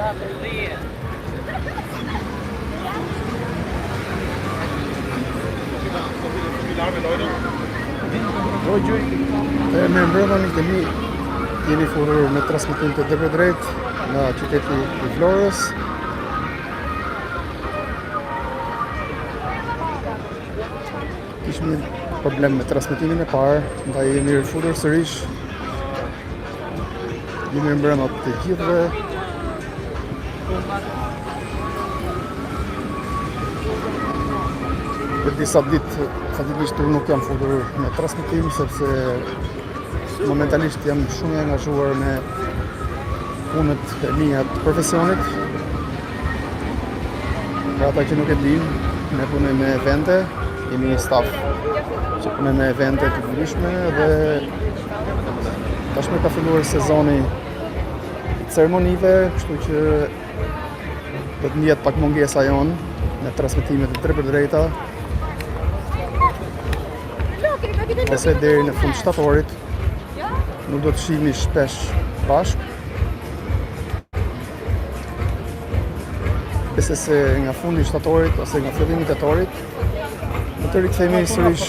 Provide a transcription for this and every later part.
Mirë mbrëma, jeni futur në transmetim të drejt nga qyteti i Florës. Kishim një problem me transmetimin e parë, ndaj jemi rifutur sërish. Mirë mbrëma të gjithëve. Për disa ditë fatikisht nuk jam futur me transmetim sepse momentalisht jam shumë i angazhuar me punët e mia të profesionit. Për ata që nuk e dinë, ne punojmë me evente, jemi një staf që punojmë me evente të ndryshme dhe tashmë ka filluar sezoni i ceremonive, kështu që do të ndihet pak mungesa jonë me transmetimet e drejta. Ose deri në fund shtatorit nuk do të shihemi shpesh bashkë. Besoj se nga fundi i shtatorit ose nga fillimi i tetorit do të rikthehemi sërish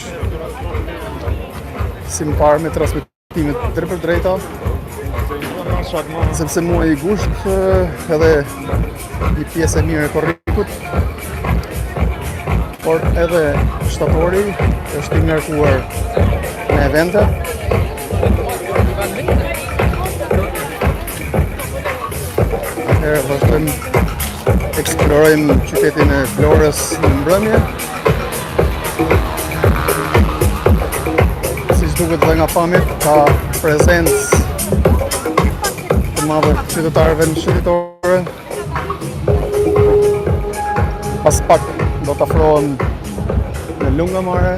si më parë me transmetimet drejta. Sepse muaji i gusht edhe një pjesë e mirë e korrikut, por edhe shtatori është i ngarkuar me evente. Atëherë vazhdojmë eksplorojmë qytetin e Florës në mbrëmje. Siç duket dhe nga pamjet, ka prezencë të madhe të qytetarëve në shëndetore. Pas pak do të afrohem në Lungomare.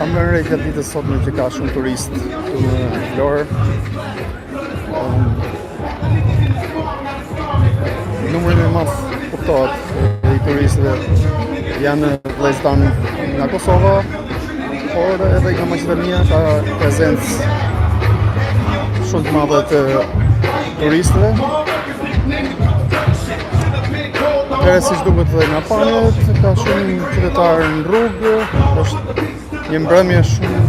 Kam vënë re gjatë ditës sotme që ka shumë turistë këtu në Florë. Numri më i madh kuptohet i turistëve janë vëllezëtan nga Kosova, por edhe nga Maqedonia ka prezencë shumë të madhe të turistëve. Atëherë siç duket dhe nga pamjet, ka shumë qytetarë në rrugë, është një mbrëmje shumë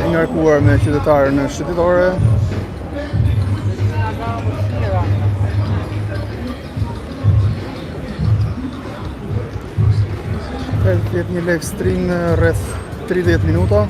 e ngarkuar me qytetarë në shëndetore. Jetë një live stream rreth 30 minuta.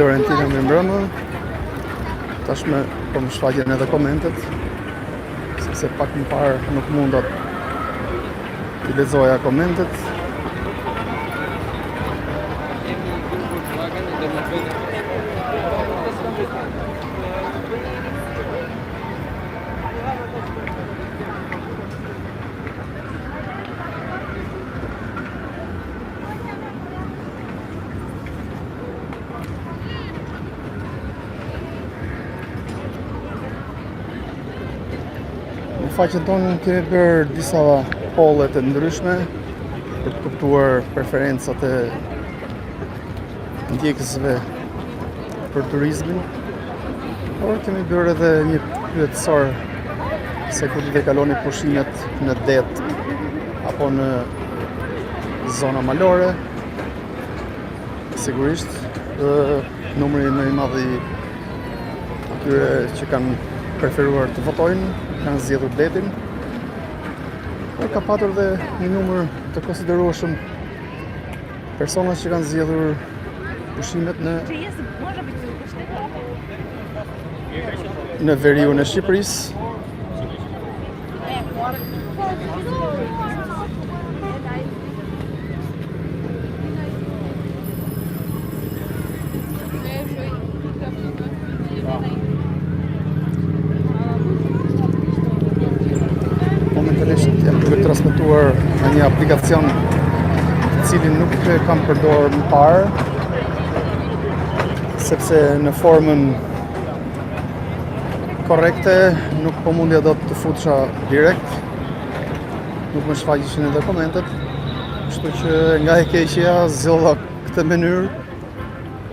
Lorentina me mbrëmë. Tashme po më shfaqen edhe komentet, sepse pak më parë nuk mundat t'i lexoja komentet. Në faqen tonë kemi bërë disa polle të ndryshme për të kuptuar preferencat e ndjekësve për turizmin. Por kemi bërë edhe një pyetësor se ku do të kaloni pushimet në det apo në zona malore. sigurisht. Numri më i madh i atyre që kanë preferuar të votojnë, kanë zgjedhur detin. Ka patur dhe një numër të konsiderueshëm persona që kanë zgjedhur pushimet në veriun e Shqipërisë. Momentalisht jam duke transmetuar në një aplikacion të cilin nuk e kam përdorur më parë, sepse në formën korrekte nuk po mundja dot të futesha direkt, nuk më shfaqeshin edhe komentet, kështu që nga e keqja zgjodha këtë mënyrë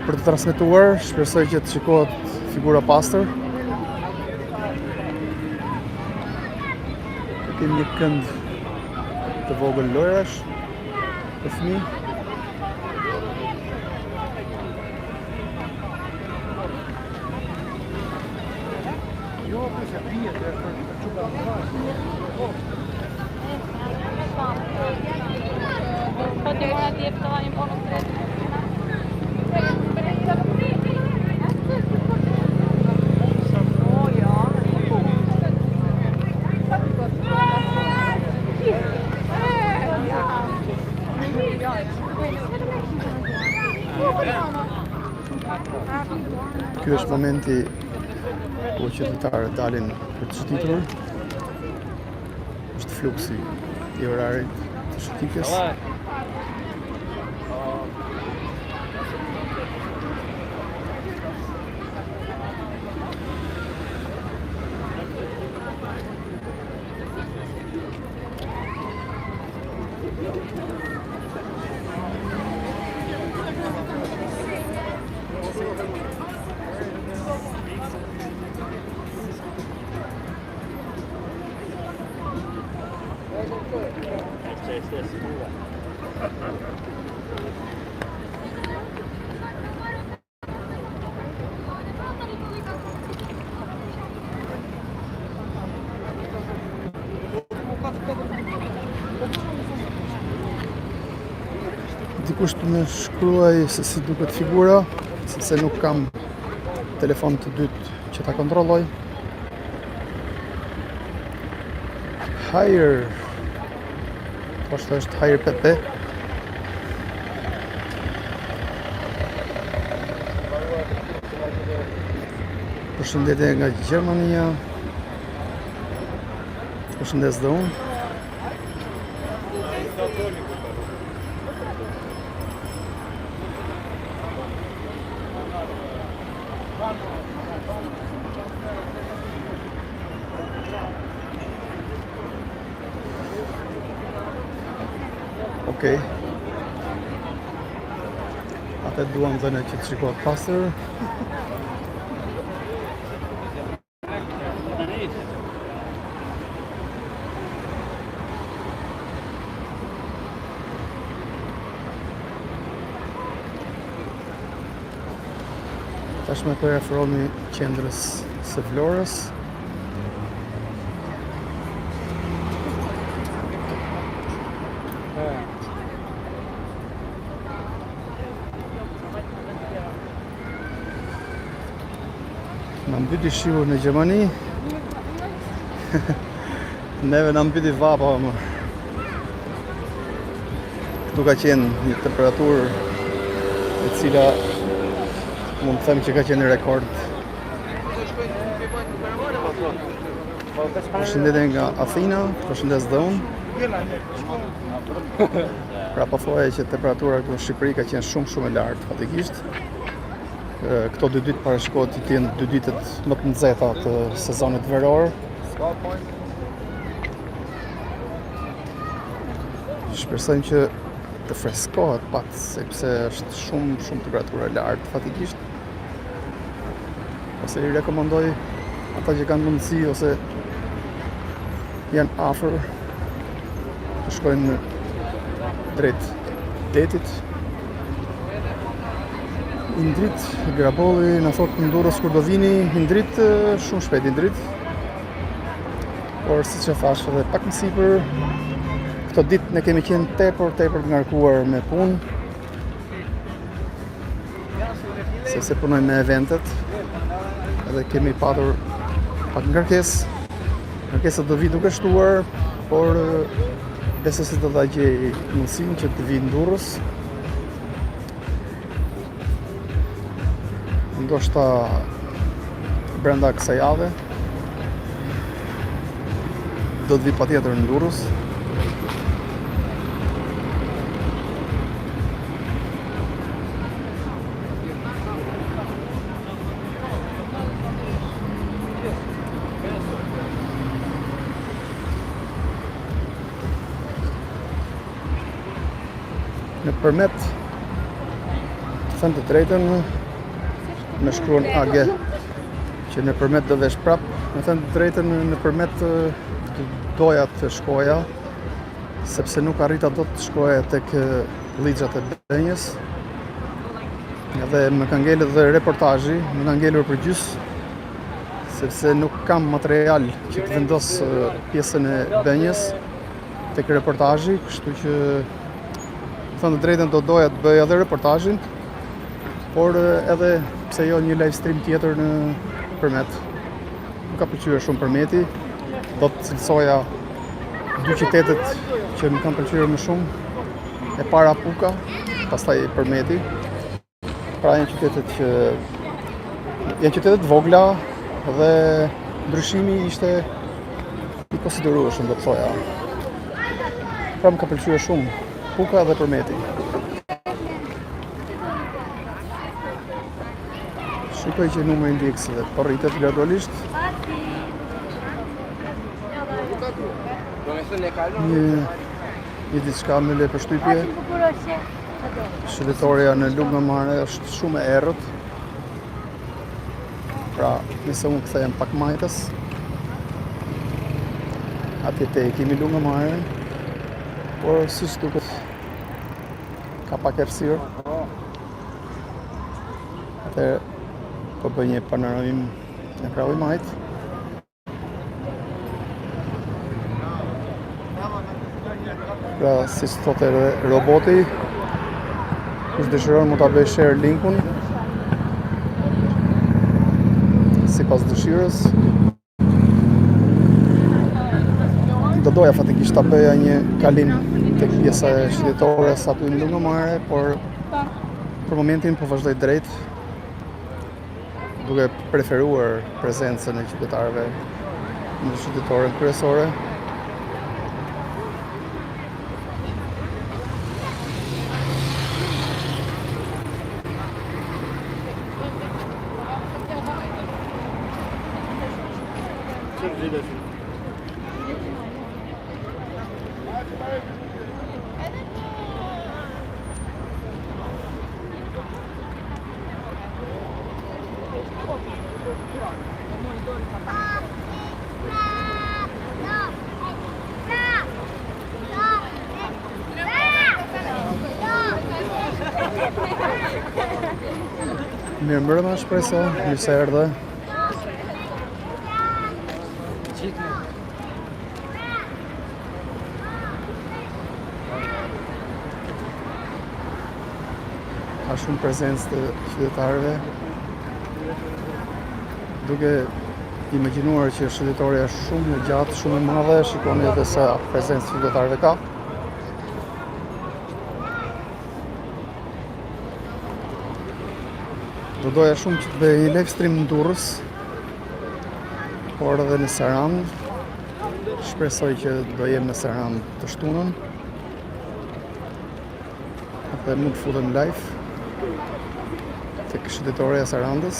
për të transmetuar. Shpresoj që të shikohet figura pastër. Kemi një kënd të vogël lojrash për fëmijë. Ky është momenti ku qytetarët dalin për të shëtitur. Është fluksi i orarit të shëtitjes. Dikush të më shkruaj se si duket figura, sepse nuk kam telefon të dytë që ta kontrolloj. Hajër, është Hajër PP. Përshëndetje nga Gjermania. Përshëndes dhe unë. Okej. Atë duam dhe në që të shikohet pastër. Tashme po afrohemi qendrës së Vlorës. Në mbyti shiu në Gjermani. Neve në mbyti vapa më. Këtu ka qenë një temperaturë e cila mund të them që ka qenë rekord. Përshëndetje nga Athina, përshëndes dhe unë. Pra po thoya që temperatura këtu në Shqipëri ka qenë shumë e lartë fatikisht. Këto 2 ditë parashikohet të jenë 2 ditët më të nxehta të sezonit veror. Shpresojmë që të freskohet pak, sepse është shumë temperatura e lartë fatikisht. Ose i rekomandoj ata që kanë mundësi ose janë afër të shkojnë drejt detit. Indrit Grabolli na thot në Durrës kur do vini, Indrit shumë shpejt Indrit. Por siç e thash edhe pak më sipër, këto ditë ne kemi qenë tepër të ngarkuar me punë. Sepse punojmë me eventet edhe kemi patur pak ngarkesë. Ngarkesa do vi duke shtuar, por besoj se do ta gjej mundësinë që të vi në Durrës. Ndoshta brenda kësaj jave do të vi patjetër në Durrës. Në përmet, të thënë të drejtën, me shkruan AG, që në përmet do vesh prap, me thënë të drejtën në përmet të doja të shkoja, sepse nuk arrita do të shkoja tek ligjat e Benjës, edhe më ka ngelur dhe reportazhi, më ka ngelur për gjys, sepse nuk kam material që të vendos pjesën e Benjës tek reportazhi, kështu që thënë të drejtën do doja të bëj edhe reportazhin, por edhe pse jo një live stream tjetër në përmet. Nuk ka pëlqyer shumë përmeti, do të cilësoja dy qytetet që më kanë pëlqyer më shumë, e para Puka, pastaj përmeti. Pra janë qytetet vogla dhe ndryshimi ishte i konsiderueshëm, do të thoja. Pra më ka pëlqyer shumë Puka dhe përmeti. Shikoj që numri i ndjeksëve po rritet gradualisht. Një diçka me le përshtypje. Shëndetoria në Lungëmare është shumë e errët. Pra, nëse unë kthehem pak majtës, atje te kemi Lungëmare, por siç duket ka pak errësirë. Atëherë po bëj një panoramim në krau i majt. Pra, si thotë edhe roboti, kush dëshiron mund ta bëj share linkun sipas dëshirës. Do doja fatikisht ta bëja një kalim tek pjesa e shëndetores aty në Lungëmare, por për momentin po vazhdoj drejt, duke preferuar prezencën e qytetarëve në qytetoren kryesore. Mirë mbrëma shpreso, mirë se erdhe. Ka shumë prezencë të qytetarëve, duke imagjinuar që shëndetoria është shumë e gjatë, shumë e madhe, shikoni edhe sa prezencë qytetarëve ka. Do doja shumë që të bëj një live stream në Durrës, por edhe në Sarandë. Shpresoj që do jem në Sarandë të shtunën. Dhe mund të futem live tek qytetoria e Sarandës.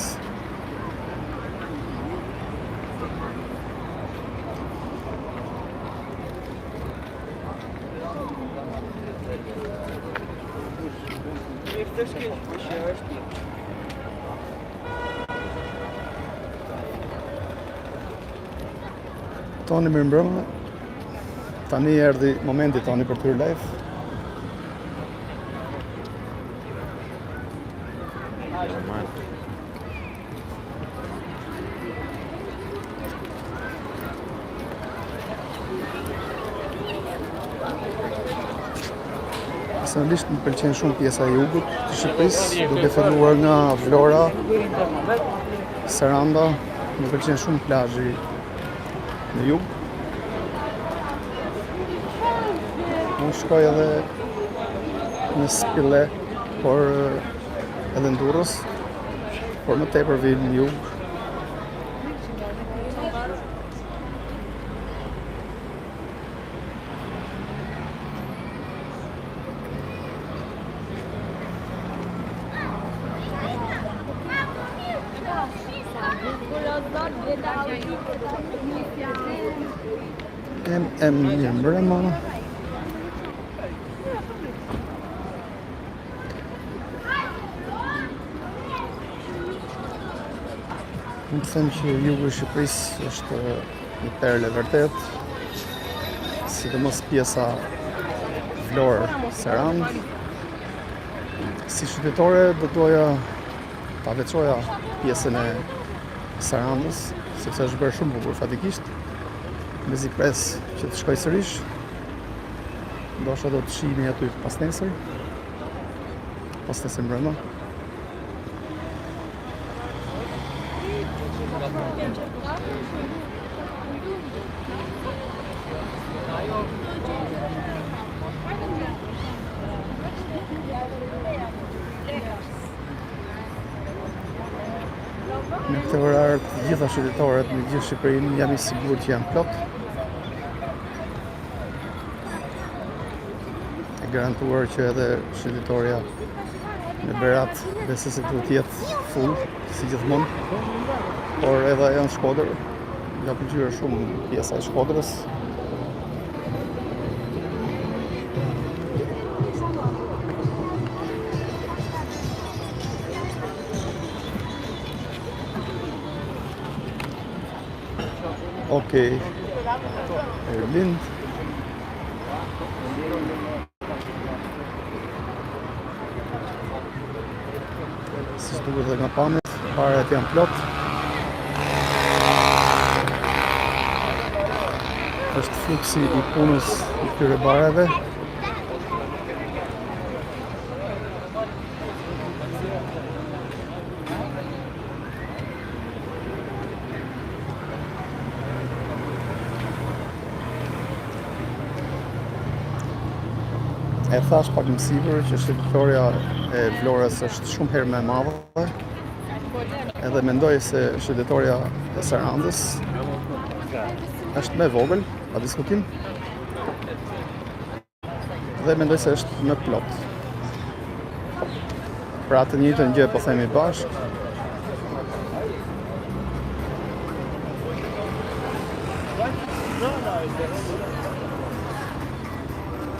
Toni mirë mbrëma. Tani erdhi momenti Toni për të hyrë live. Normal. Personalisht më pëlqen shumë pjesa e jugut të Shqipërisë, duke filluar nga Vlora, Saranda, më pëlqen shumë plazhi në jug. Unë shkoj edhe në Spille, por edhe në Durrës, por më tepër vi në jug. Mirë mbrëma. Unë të them që jugu i Shqipërisë është një perle vërtet, sidomos pjesa Vlorë, Sarandë. Si qytetare do doja ta veçoja pjesën e Sarandës, sepse është bërë shumë bukur fatikisht. Mezi pres që të shkoj sërish, ndoshta do të shihemi aty pas nesër mbrëma. Në këtë orar të gjitha qytetarët në gjithë Shqipërinë jam i sigurt që janë plot. E garantuar që edhe qytetarja në Berat besoj se duhet të jetë full si gjithmonë. Por edhe ajo në Shkodër, nga pëlqyer shumë pjesa e Shkodrës. Okej, Erlind. Si duket edhe nga pamjet, baret janë plot. Është fluksi i punës i këtyre bareve. E thash pak më sipër që shtetëtorja e Vlorës është shumë herë më e madhe. Edhe mendoj se shtetëtorja e Sarandës është më e vogël, pa diskutim. Dhe mendoj se është më plot. Pra të njëjtën gjë po themi bashkë.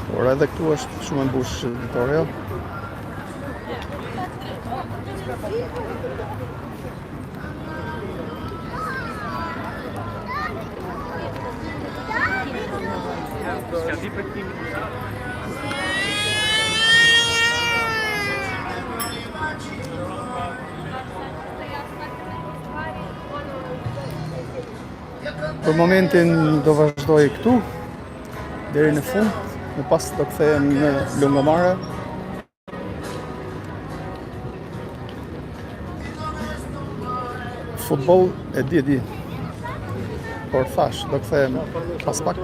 Por edhe këtu është shumë e mbush shtetëtorja. Për momentin do vazhdoj këtu deri në fund. Më pas do kthehem në Lungomare. Futboll e di. Por thash, do kthehem pas pak.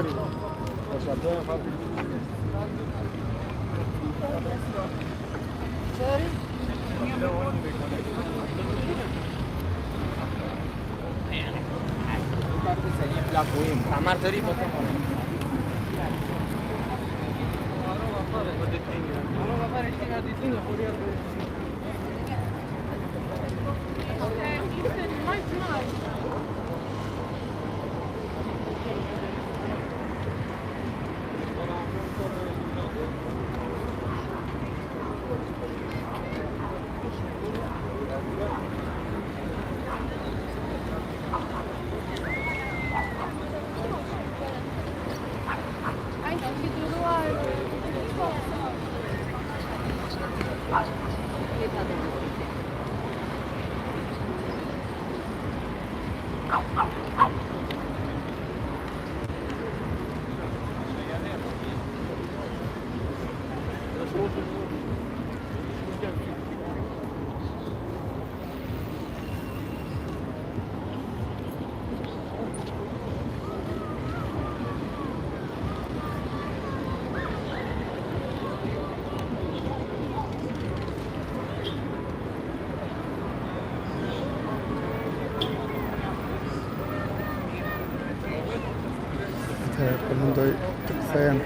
Po mendoj të kthehem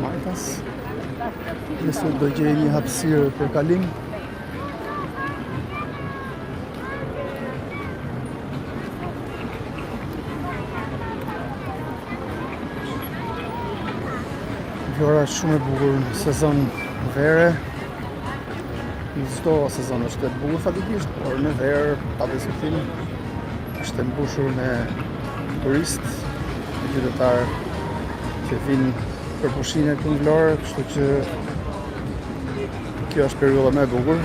Majtas. Nëse do gjej një hapësirë për kalim. Vlora është shumë e bukur në sezon vere. Në çdo sezon është e bukur fatikisht, por në verë pa diskutim është e mbushur me turistë, me qytetarë që vinë për pushime këtu në Vlorë, kështu që kjo është periudha më e bukur.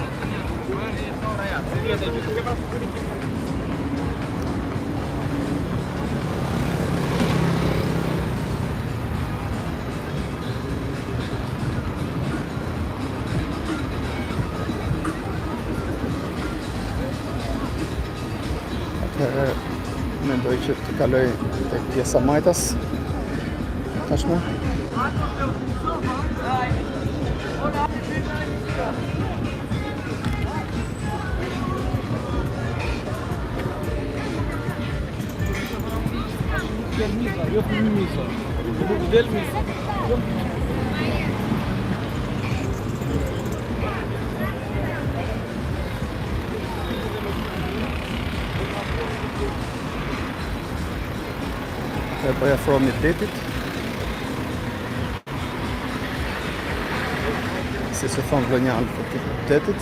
Mendoj që të kaloj tek pjesa Majtas tashmë. Po ja afrohemi detit. Si se thonë vlonjanë për detit.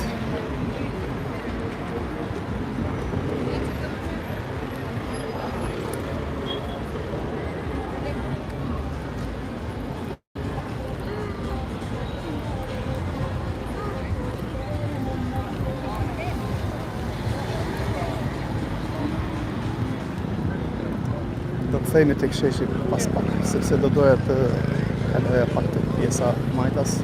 Do të thejmë të kësheshi pas pak, sepse do doja të kaloja pak të pjesa Majtas.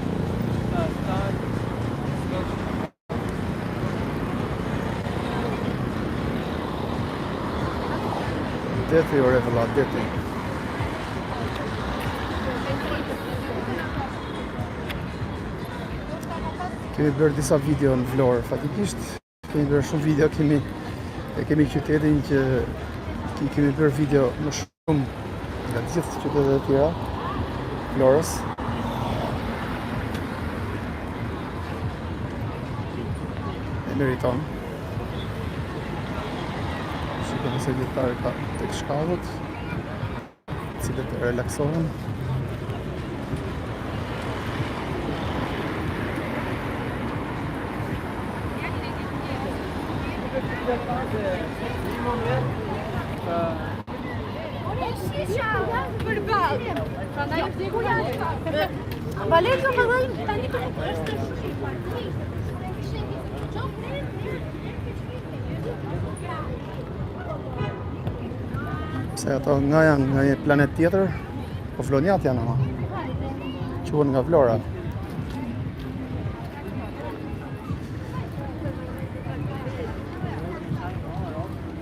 Deti, ore vëlla, deti. Kemi bërë disa video në Vlorë, fatikisht. Kemi bërë shumë video, kemi qytetin që kemi bërë video më shumë nga gjithë qytetet e tjera Vlorës. E meriton. Shikoni se gjithëtarë ka tek shkallët, cilët e relaksohen. Valerio më dhej tani Se ato nga janë nga një planet tjetër, po vlonjat janë ama. Quhen nga Vlora.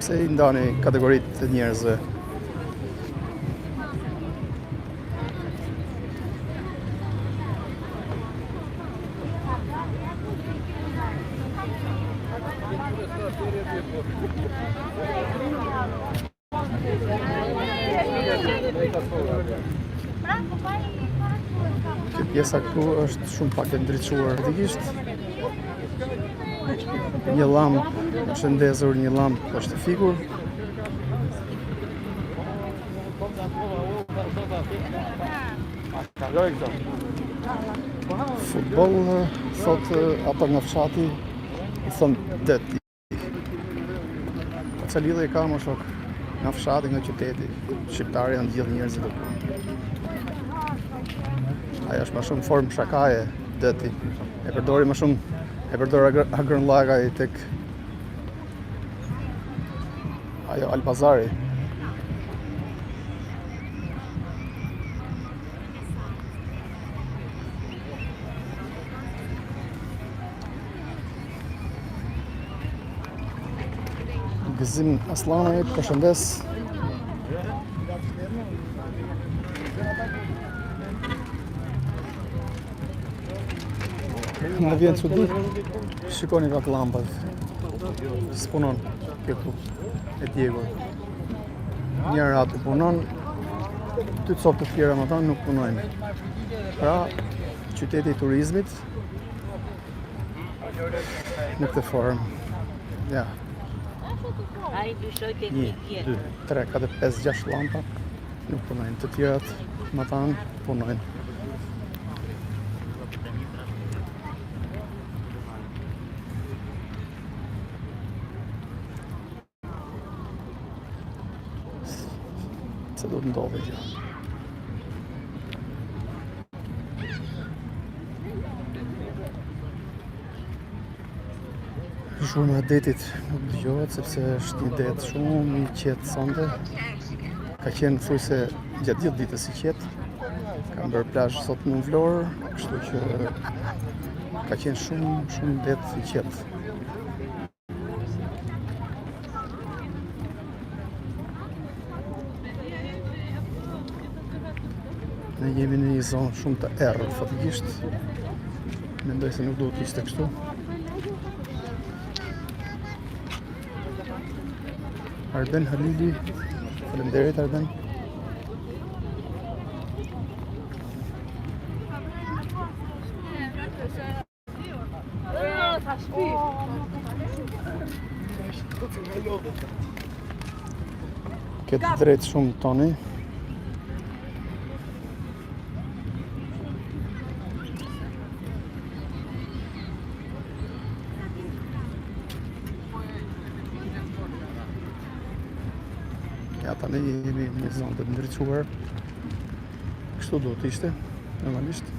Pse I ndani kategoritë të njerëzve? Kjo pjesa këtu është shumë pak e ndriçuar fatikisht. Një llampë është ndezur, një llampë është fikur. Futboll, thot ata nga fshati, I thonë det. Ca lidhje ka më shok, nga fshati, nga qyteti. Shqiptarë janë gjithë njerëzit. Ajo është më shumë formë shakaje, deti. E përdori më shumë, e përdor agrënllagaj tek ajo Albazari. Gëzim Aslanaj, përshëndes. Më vjen çudi. Shikoni pak llampat. Spunon këtu e Diego. Njëra aty punon, ty copë të tjera më thonë nuk punojnë. Pra, qyteti I turizmit në këtë formë. Ja. 1, 2, 3, 4, 5, 6 lampa nuk punojnë. Të tjerat më thonë punojnë. Se do të ndodhe gjë. Zhurma e detit nuk dëgjohet sepse është një det shumë I qetë sonte. Ka qenë thujse gjatë gjithë ditës I qetë. Ka bërë plazh sot në Vlorë, kështu që ka qenë shumë det I qetë. Ne jemi në një zonë shumë të errët fatikisht. Mendoj se nuk duhet të ishte kështu. Arben Halili, faleminderit Arben. Këtë drejt shumë toni. Ja, tani jemi në një zonë të ndryquar. Kështu duhet të ishte, normalisht.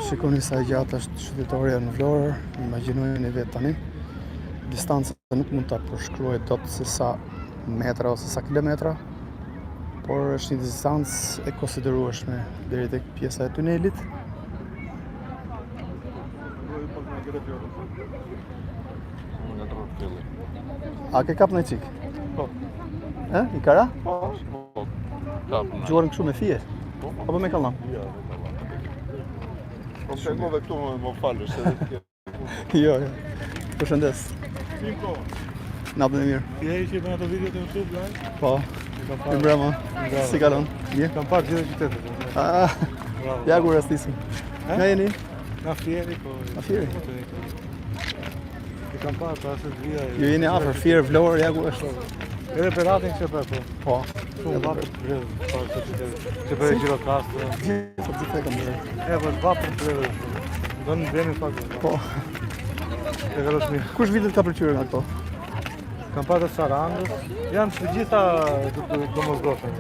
Shikoni sa gjatë është qytetoria në Vlorë, imagjinojeni vetë tani. Distanca nuk mund ta përshkruaj dot se sa metra ose sa kilometra, por është një distancë e konsiderueshme deri tek pjesa e tunelit. A ke kap në qik? Po. I kara? Po. Gjuarën kështu me fije? Apo me kallam? Po shkove këtu më falësh se dhe Jo. Përshëndes. Natën e mirë. Je që bën ato video të YouTube live? Po. Bravo. Si kalon? Mirë? Kam parë gjithë qytetet. Bravo. Ja ku rastisim. Nga jeni? Nga Fieri, po. Nga Fieri? I kam parë pas të vija. Ju jeni afër Fier Vlorë, ja ku është. Edhe peratin që bërë, po. Po. Shumë vapër të bërë, parë të qytetet. Që bërë Gjirokastë. Gjithë e kam bërë. E, po vapër të bërë. Do në bjeni fakë. Po. E ka rështë mirë. Kush vitet ka pëlqyer nga këto? Kam parë të Sarandës. Janë të gjitha domosdoshme.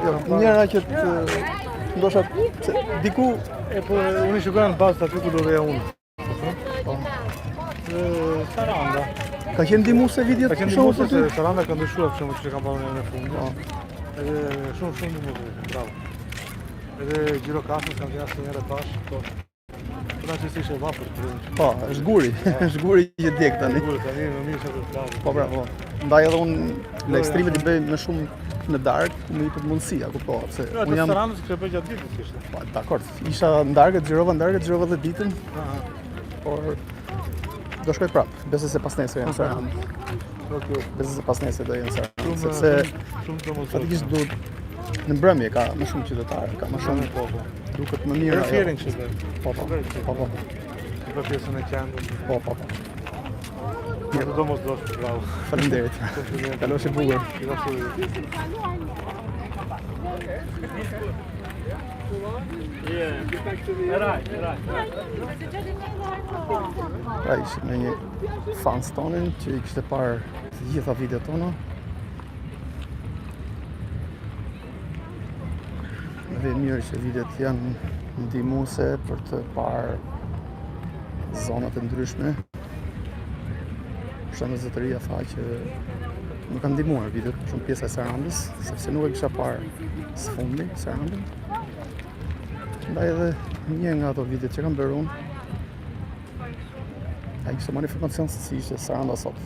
Jo, njëra që të ndoshta diku Po unë shikoj në bazë aty ku do veja unë. po. Saranda. Ka qenë ndihmuese videot Ka qenë shumë ndihmuese për ty? se Saranda ka ndryshuar për shembull që kam parë në fund. Po. Edhe shumë ndihmuese, bravo. Edhe Gjirokastës kam qenë asnjëherë pash, po. Po na çesë ishte vapër. Po, është guri, është guri që djeg tani. Sigurt tani më mirë se të flas. Po bravo. Ndaj edhe unë në ekstremet I bëj më shumë në darkë, ku më jepet mundësia, kuptova, pse Jo, unë atë jam Sarandës që bëj gjatë ditës kishte. po dakord. Isha në darkë, xhirova dhe ditën, Aha. por do shkoj prap. Besoj se pas nesër jam në Sarandë. Okej. Besoj se pas nesër do jem në Sarandë, Shumë sepse shumë domosdoshme. fatikisht duhet në mbrëmje ka më shumë qytetarë, ka më shumë po. duket më mirë. Në ajo. Fierin kishte bërë. Po po. Po po. Për pjesën e qendrës. Po po. Mirë domosdoshme, bravo. Faleminderit. Kalosh e bukur. Pra ishim me një fans tonin që I kishte parë të gjitha videot tona. Dhe mirë që videot janë ndihmuese për të parë zonat e ndryshme. Për shembull zotëria tha që më kanë ndihmuar videot shumë pjesa e Sarandës, sepse nuk e kisha parë së fundi Sarandën. Ndaj edhe një nga ato videot që kam bërë unë, ai kishte marrë informacion se si ishte Saranda sot.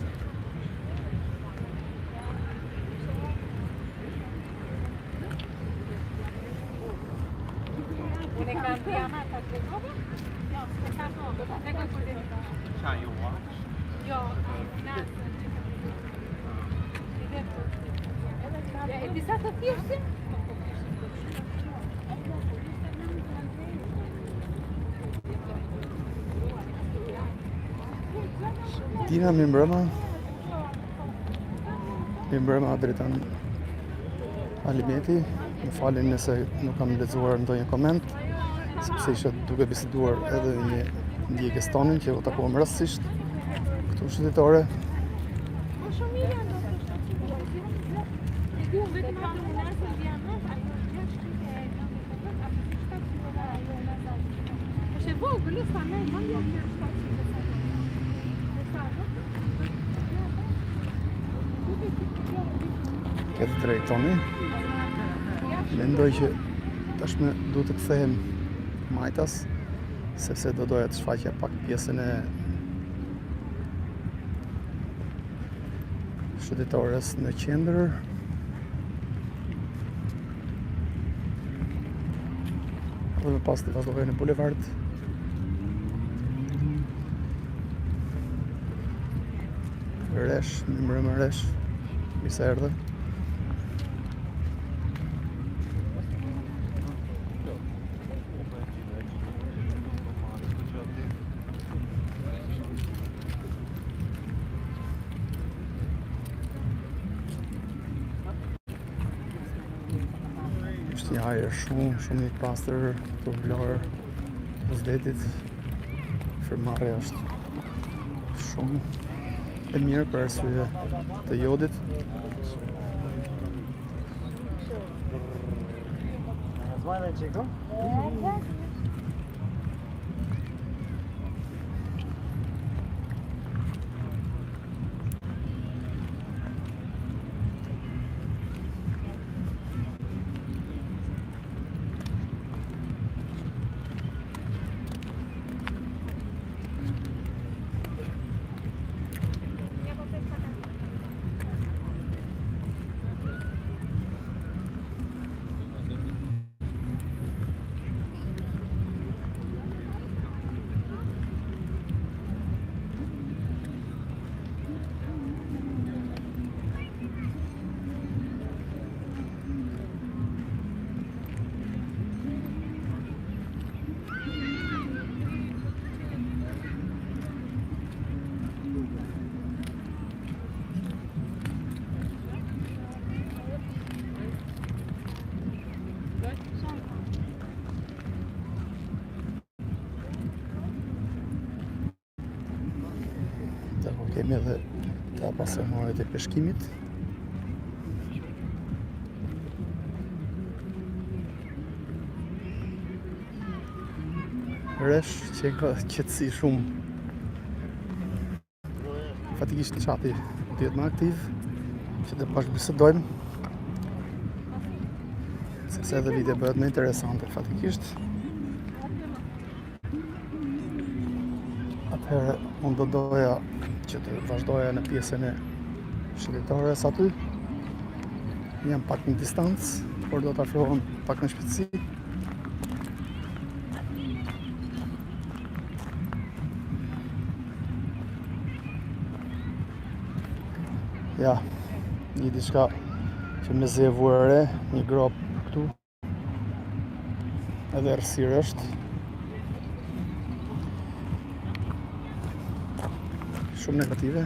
E disa të thjeshtë? Dina mi mbrëma drejton Alimeti. Më falin nëse nuk kam lexuar ndonjë koment, sepse isha duke biseduar edhe një ndjekës tonin që u takuam rastësisht këtu shëndetore. Këtë drejtoni. Mendoj që tashmë duhet të kthehem Majtas, sepse do doja të shfaqja pak pjesën e shëndetores në qendër. Dhe më pas të vazhdoj në bulevard. Resh, më mbrëmë Resh, misa erdhe. Është një ajër shumë i pastër, të vlorë të zdetit. Fermarja është shumë e mirë për arsye të jodit. Kemi edhe të apasionuarit e peshkimit. Resh që ka qetësi shumë. Fatikisht çati do jetë më aktiv, që të bashkëbisedojmë, sepse edhe video bëhet më interesante fatikisht. Atëherë unë do doja që të vazhdoja në pjesën e shëndetores aty. Jam pak në distancë, por do të afrohem pak në shpejtësi. Ja, një diçka që me zi e vuare, një grop këtu, edhe errësirë është. Shumë negative.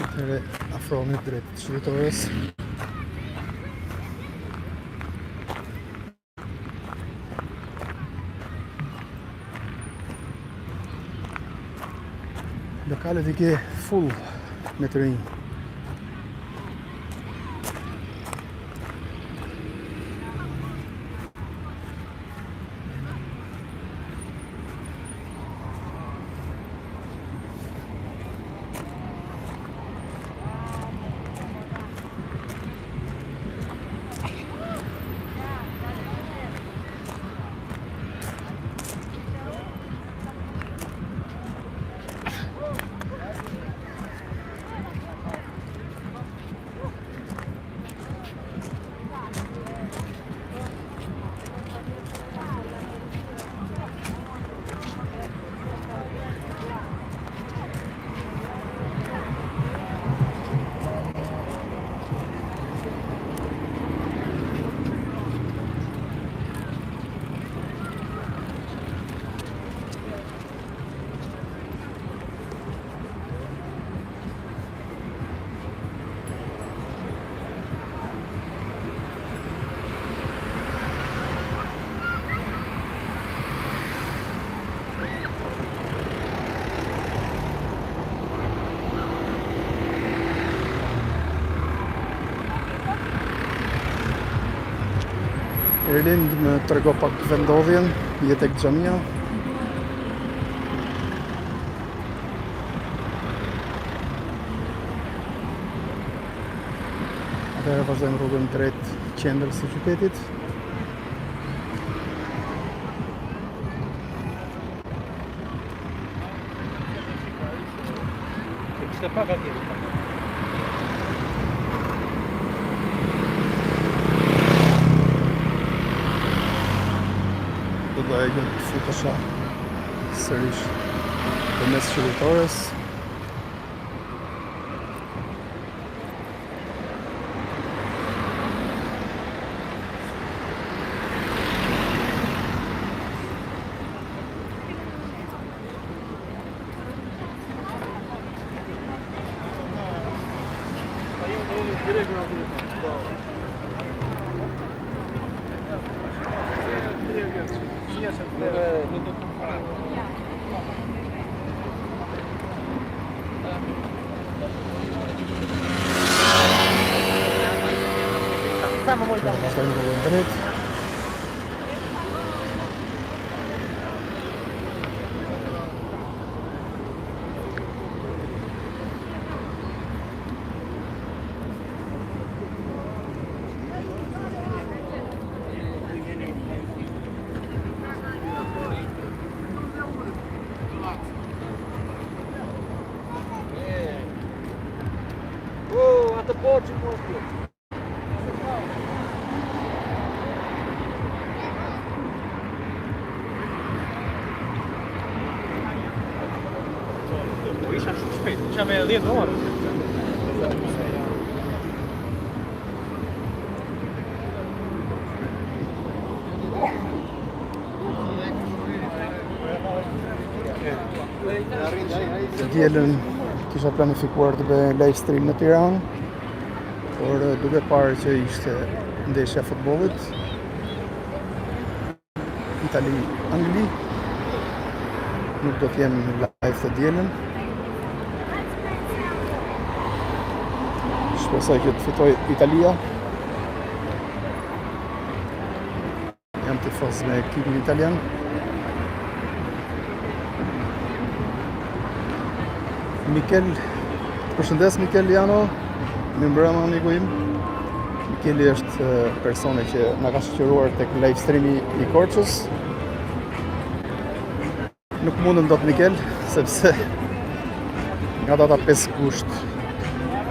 Atëherë afrohemi drejt shëndetores. Lokalet i ke full me të rinj. Erlind më trego pak vendodhjen, jetë tek xhamia. Atëherë vazhdojmë rrugën drejt qendrës së qytetit. Kishte pak atje. Do të futesha sërish përmes qytetores. Vazhdojmë rrugën drejt. Atë porçi mos. Isha shumë shpejt, isha me 10 orë. Dielën kisha planifikuar të bëj live stream në Tiranë, por duke parë që ishte ndeshja e futbollit Itali-Angli, nuk do të jem live të dielën. Shpresoj që të fitoj Italia. Jam tifoz me ekipin italian. Mikel, të përshëndes Mikel Jano, mirëmbrëma miku im. Mikeli është personi që na ka shoqëruar tek live streami i Korçës. Nuk mundem dot Mikel, sepse nga data 5 gusht,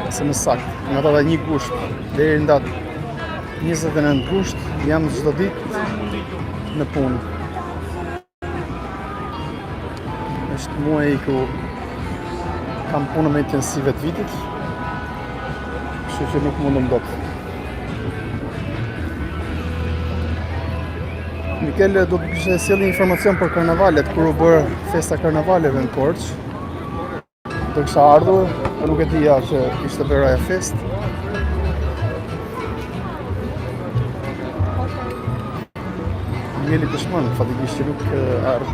ose më saktë, nga data 1 gusht deri në datë 29 gusht jam çdo ditë në punë. Është muaji ku kam punën më intensive të vitit, kështu që nuk mundem dot. Mikel do të kishte sjellë informacion për karnavalet, kur u bërë festa karnavaleve në Korçë. Do kisha ardhur, por nuk e dija që ishte bërë ajo festë. Jeli pishman, fatikisht që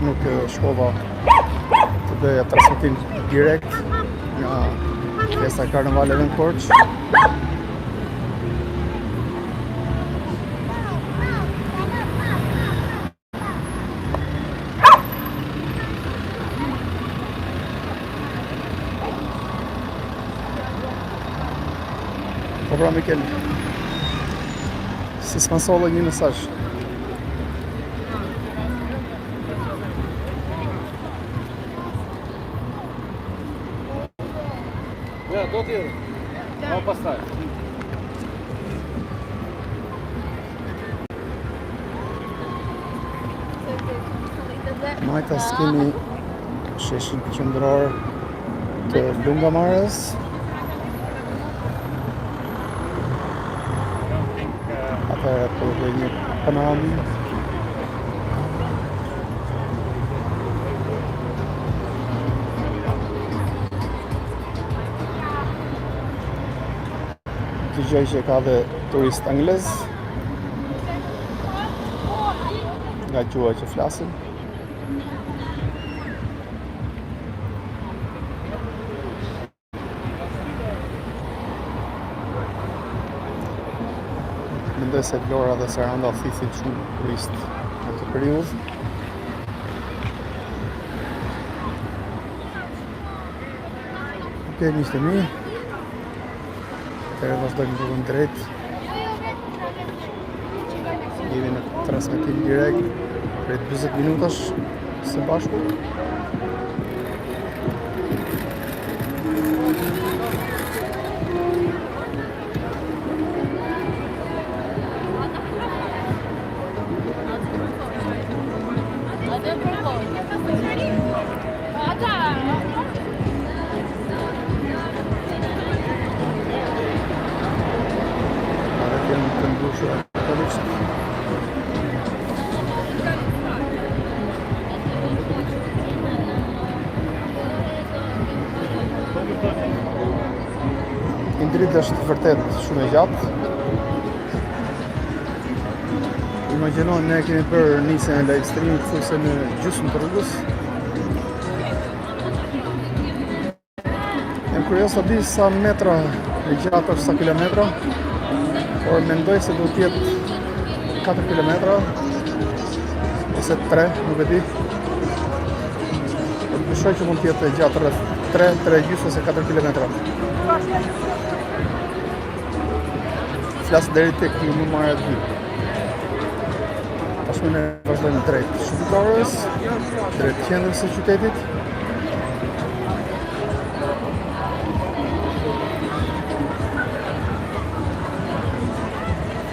nuk shkova të bëja transmetim direkt nga festa karnavaleve në Korçë. Po pra Mikel, si s'ma solle një mesazh. Ja, do t'ju. Ma pastaj. Majtas Kemi sheshin qendror të Lungamarës. Atëherë po bëj një panoramë. Dëgjoj që ka dhe turist anglez nga gjuha që flasin. mendoj se Vlora dhe Saranda thithin shumë turist në këtë periudhë. Okej, miqtë e mi. Atëherë vazhdojmë rrugën drejt. Jemi në transmetim direkt për 20 minutash së bashku. Indrit është vërtet shumë e gjatë. Imagjino, ne kemi bërë nisën e live streamit thosë në gjysmë të rrugës. Jam kurioz të di sa metra e gjatë është, sa kilometra, por mendoj se do t'jetë 4 kilometra ose 3, nuk e di. Por dyshoj që mund t'jetë e gjatë rreth 3 ose 4 kilometra. Flas deri tek numri 2. Tashmë ne vazhdojmë drejt Shqiptarës, drejt qendrës së qytetit.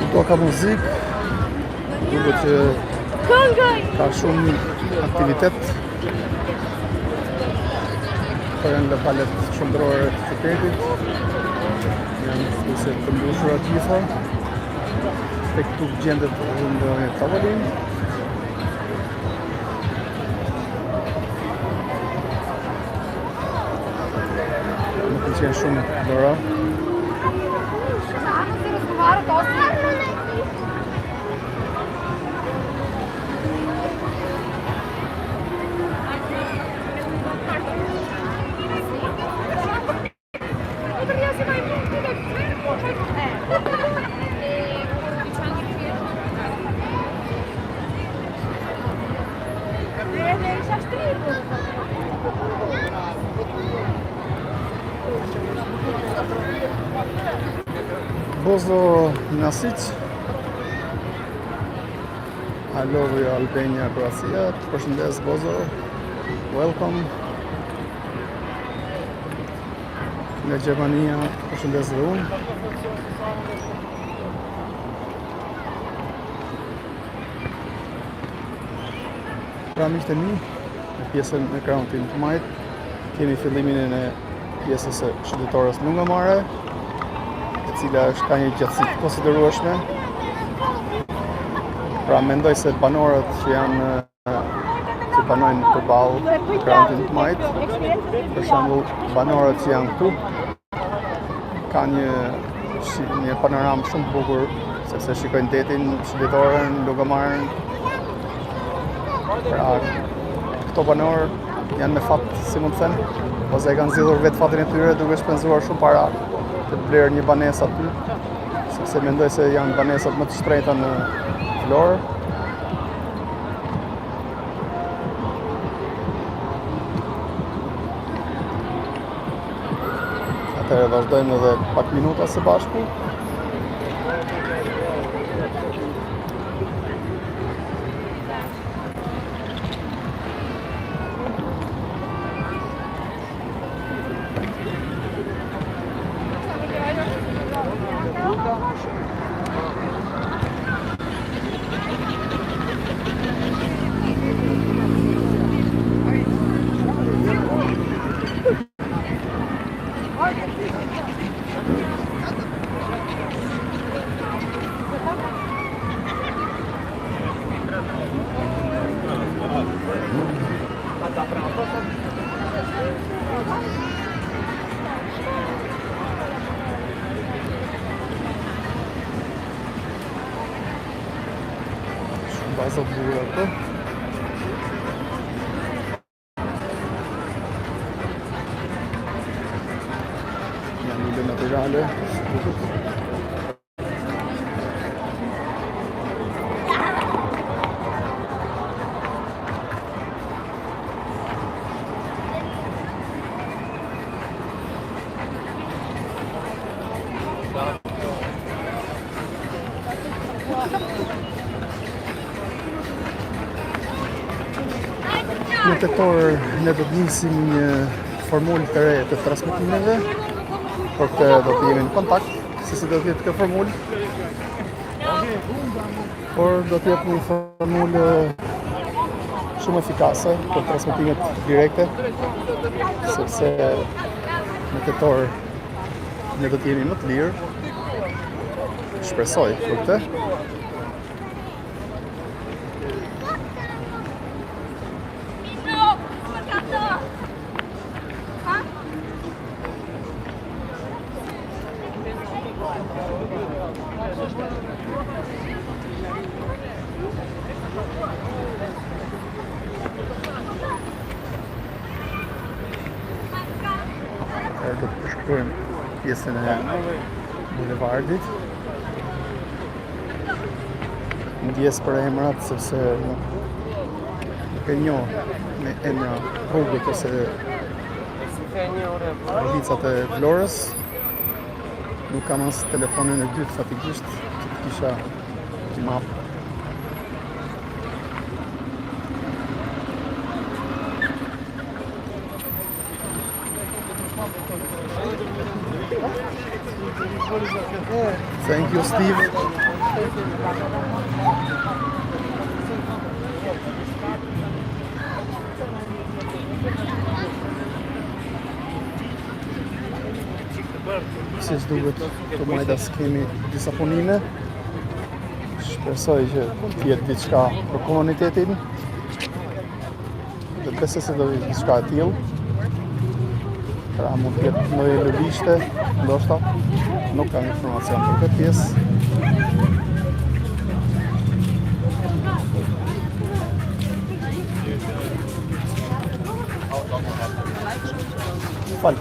Këto ka muzikë, duket që ka shumë aktivitet. Këto janë lokalet qendrore të qytetit. Janë se të mbushura të gjitha. Tek këtu gjendet edhe një tavolinë. Më pëlqen shumë Vlora. Bozo Nasic. I love you, Albania, Croatia. Përshëndes Bozo. Welcome. Nga Gjermania, përshëndes dhe unë. Pra miqtë e mi, në pjesën e Crown-Tin të majt, kemi fillimin e pjesës e shëndetores Lungomare, e cila është ka një gjatësi të konsiderueshme. Pra mendoj se banorët që janë që banojnë përballë Crown-Tin të majt, për shembull banorët që janë këtu, kanë një panoramë shumë të bukur, sepse shikojnë detin, shëndetoren, Lungomaren. Pra, këto banorë janë me fat, si mund të them, ose e kanë zgjidhur vetë fatin e tyre duke shpenzuar shumë para të blerë një banesë aty, sepse mendoj se janë banesat më të shtrejta në Vlorë. Atëherë vazhdojmë edhe pak minuta së bashku. Baza bukur. Janë një materiale. Në tetor ne do të nisim një formulë të re të transmetimeve, por këtë do të jemi në kontakt se si do të jetë kjo formulë. Por do të jetë një formulë shumë efikase për transmetimet direkte, sepse në tetor ne do të jemi më të lirë. Shpresoj për këtë. Do të përshkruajmë pjesën e bulevardit. Ndjes për emrat sepse nuk e njoh me emra rrugët ose rrugëcat e Vlorës. Nuk kam as telefonin e dytë fatikisht që të kisha map. Thank you, Steve. Si duket të majtas kemi disa punime. Shpresoj që t'jetë diçka për komunitetin. Dhe besoj se do jetë diçka e tillë. Pra mund të jetë në lëvishte, ndoshta. Nuk kam informacion për këtë pjesë. Fal,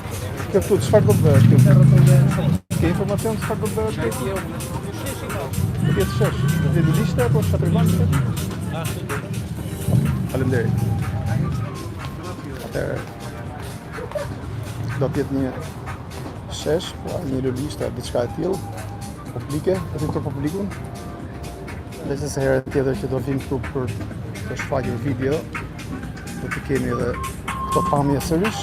këtu çfarë do të bëhet këtu? Ke informacion çfarë do të bëhet këtu? Do të jetë shesh. Do të jetë lishte apo shatrivante? Faleminderit. Atëherë do të jetë një shesh, pra një lulishte, diçka e tillë, publike, vetëm për publikun. Dhe se herë tjetër që do vim këtu për të shfaqur video, do të kemi edhe këto pamje sërish.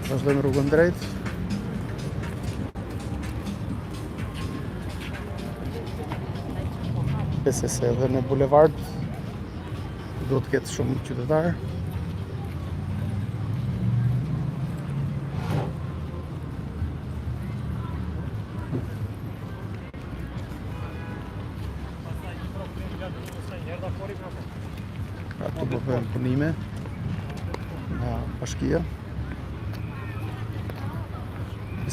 Vazhdojmë rrugën drejt. Besoj se edhe në bulevard do të ketë shumë qytetarë. Pra të bëhen punime nga bashkia.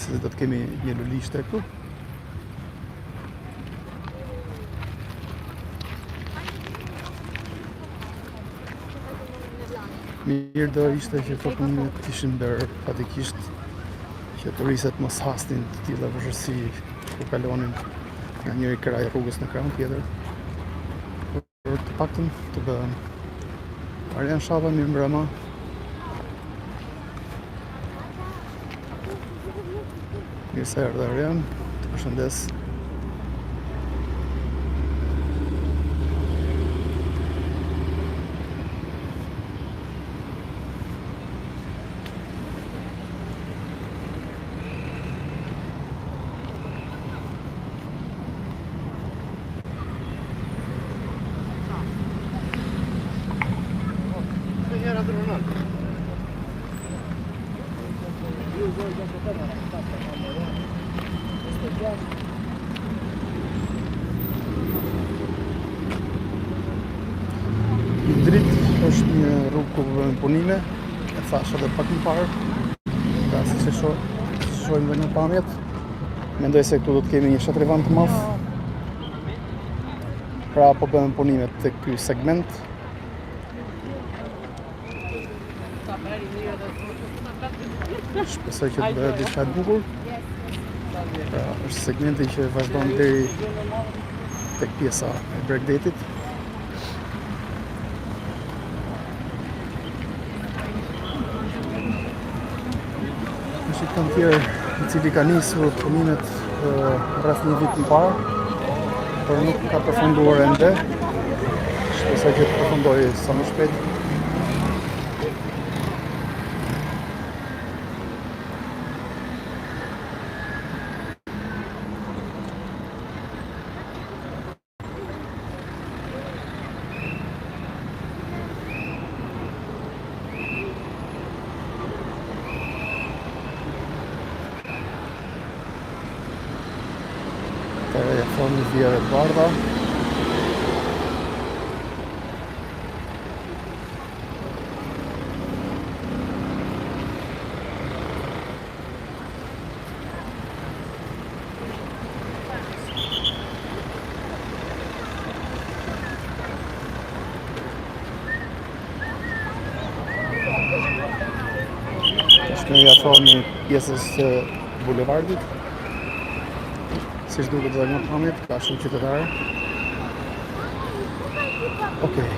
Se do të kemi një lulishte këtu. Mirë do ishte që këto punimet ishin bërë fatikisht që turistët mos hasnin të tilla vështirësi kur kalonin nga njëri kraj rrugës në krahun tjetër. Për të paktën të bëhen. Arjan Shaba, mirë mbrëma. Mirë se erdhe Arjan, të përshëndes. Dritë është një rrugë ku bëhen punime, e thash edhe pak më parë, pra si që shohim dhe në pamjet. Mendoj se këtu do të kemi një shatrivan të madh. Pra po bëhen punimet tek ky segment. Shpresoj që të bëhet diçka e bukur. Pra është segmenti që vazhdon deri tek pjesa e Bregdetit. Është një kantier i cili ka nisur punimet rreth një vit më parë, por nuk ka përfunduar ende. Shpresoj që të përfundoj sa më shpejt. Ja thoni vjerë të bardha. Tash ne ja thoni pjesës të bulevardit. Si duket dhe nga pamjet, ka shumë qytetarë. Okej.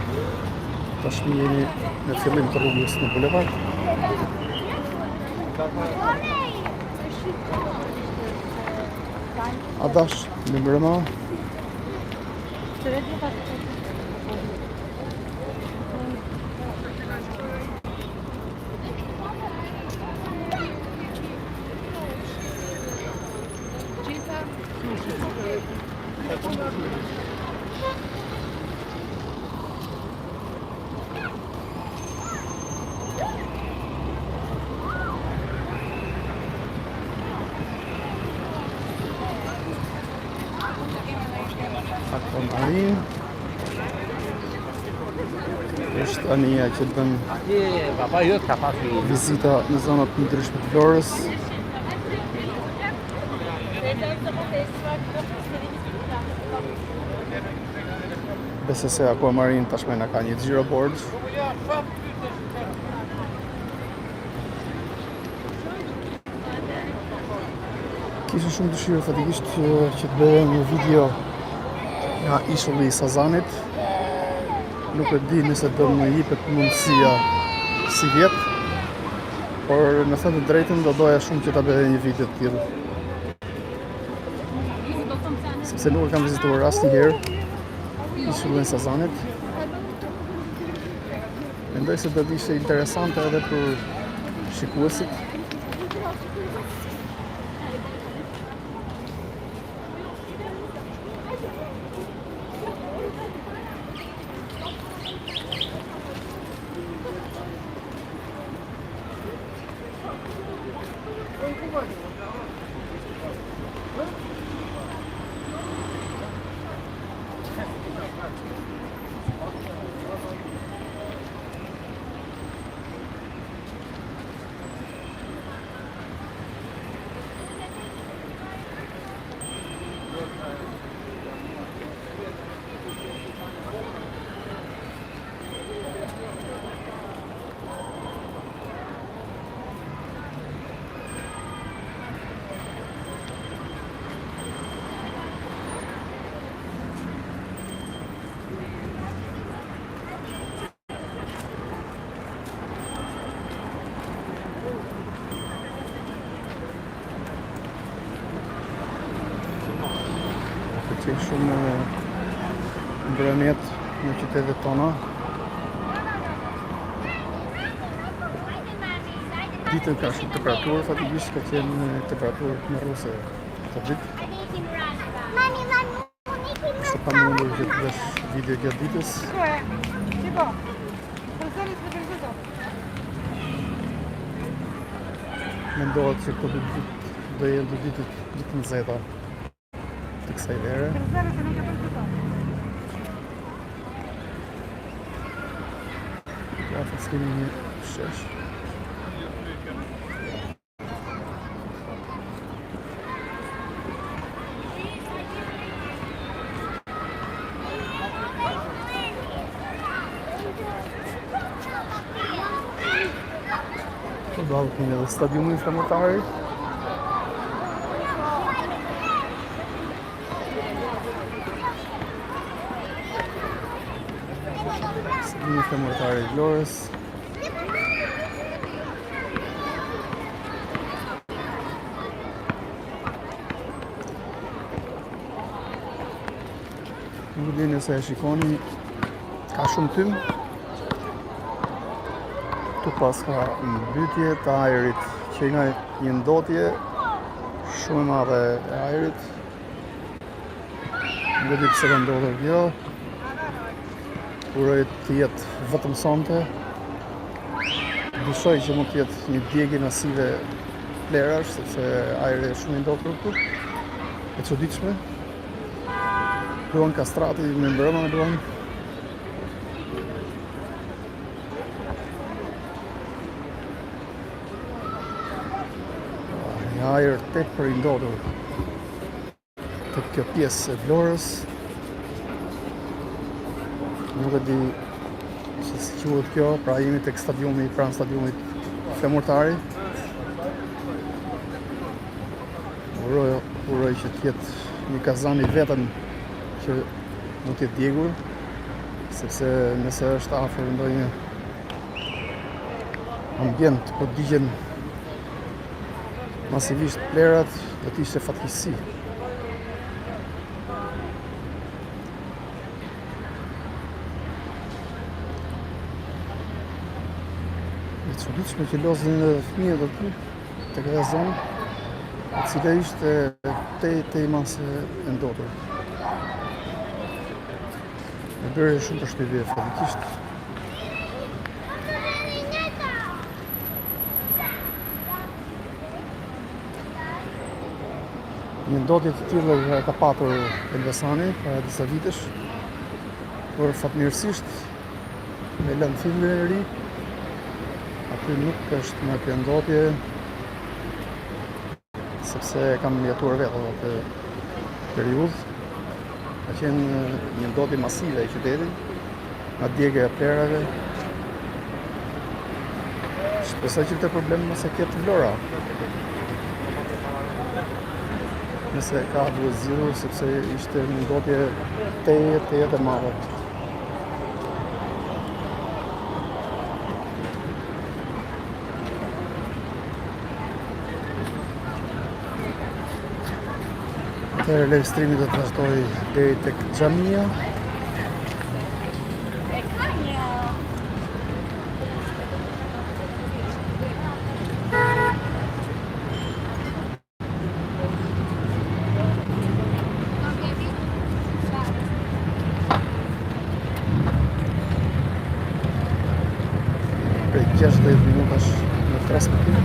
Tashmë jemi në fillim të rrugës në bulevard. Adash, në mbrëma. Akvamarin. Është anija që të bën vizita në zonat të ndryshme të Vlorës. Besoj se Akvamarin tashmë na ka një Giro board. Kisha shumë dëshirë fatikisht që të bëhe një video nga ishulli i Sazanit. Nuk e di nëse do më jepet mundësia si vjet, por në thënë të drejtën do doja shumë që ta bëhe një video të tillë. Sepse nuk e kam vizituar asnjëherë ishullin e Sazanit. Mendoj se do të ishte interesante edhe për shikuesit. Që shumë mbrëmjet në qytetet tona. Ditën ka shumë temperaturë, fatikisht ka qenë temperaturë në rruse të ditë. Kështë pa mundur që të vesh video gjatë ditës. Mendohet që këto do jenë ditë në zeta të kësaj vere. Ja, të s'kemi një shesh. Të dalë kemi edhe stadiumin flamurtarit. Stadiumin flamurtarit i Vlorës. Nuk di nëse e shikoni, ka ka shumë tym. Tu pas ka mbytje të ajrit që nga një ndotje shumë e madhe e ajrit. Nuk e di pse ka ndodhur kjo. Uroj të jetë vetëm sonte. Dyshoj që mund të jetë një djegje masive plerash, sepse ajri është shumë i ndotur këtu. E çuditshme. Luan kastrati me mbrëma me luan. Një ajër tepër i ndotur të kjo pjesë e Vlorës. Nuk e di se si quhet kjo, pra jemi tek stadiumi, pranë stadiumit femurtari. Uroj që të jetë një kazan i vetëm që mund të jetë djegur, sepse nëse është afër ndonjë ambient ku digjen masivisht plerat, do të ishte fatkeqësi. E çuditshme që lozën edhe fëmijët aty tek ajo zonë, e cila ishte tej mase e ndotur. Më bëri shumë përshtypje fatikisht. Një ndotje të tillë ka patur Elbasani para disa vitesh, por fatmirësisht me landfillin e ri, aty nuk është më kjo ndotje, sepse kam jetuar vetë atë periudhë. Ka qenë një ndotje masive e qytetit, nga djegja e plerave. Shpresoj që këtë problem mos e ketë Vlora. Nëse ka duhet zgjidhur, sepse ishte një ndotje tejet e madhe. Atëherë livestreami do të vazhdoj deri tek xhamia. Prej 60 minutash në transmetim.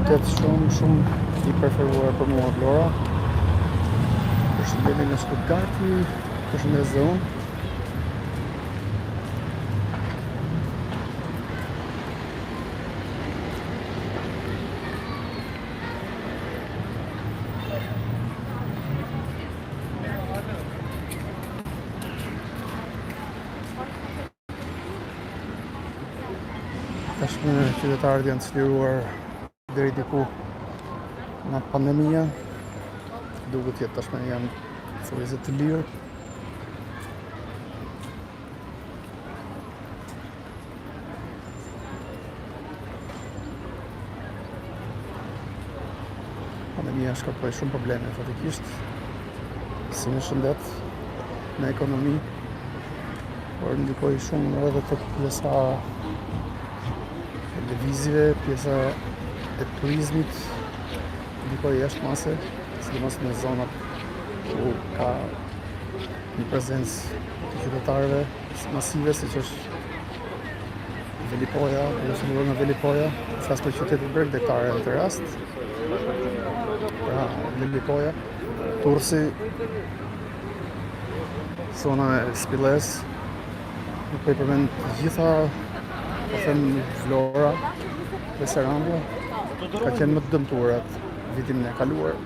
Qytet shumë i preferuar për mua Vlora. Përshëndetje nga Stuttgarti, përshëndes dhe unë. Tashmë qytetarët janë çliruar deri diku nga pandemia. Duket jetë tashmë janë thjesht të lirë. Pandemia shkakoi shumë probleme fatikisht, si në shëndet, në ekonomi, por ndikoi shumë edhe tek pjesa e lëvizjeve, pjesa e turizmit, ndikoi jashtëmase, sidomos në zonat ku ka një prezencë të qytetarëve masive, siç është Velipoja, ose nga Velipoja, flas për qytetin bregdetare në këtë rast. Pra, Velipoja, Tursi, zona e Spilles, nuk po i përmend të gjitha, po them Vlora dhe Saranda, ka qenë më të dëmtuarat vitin e kaluar.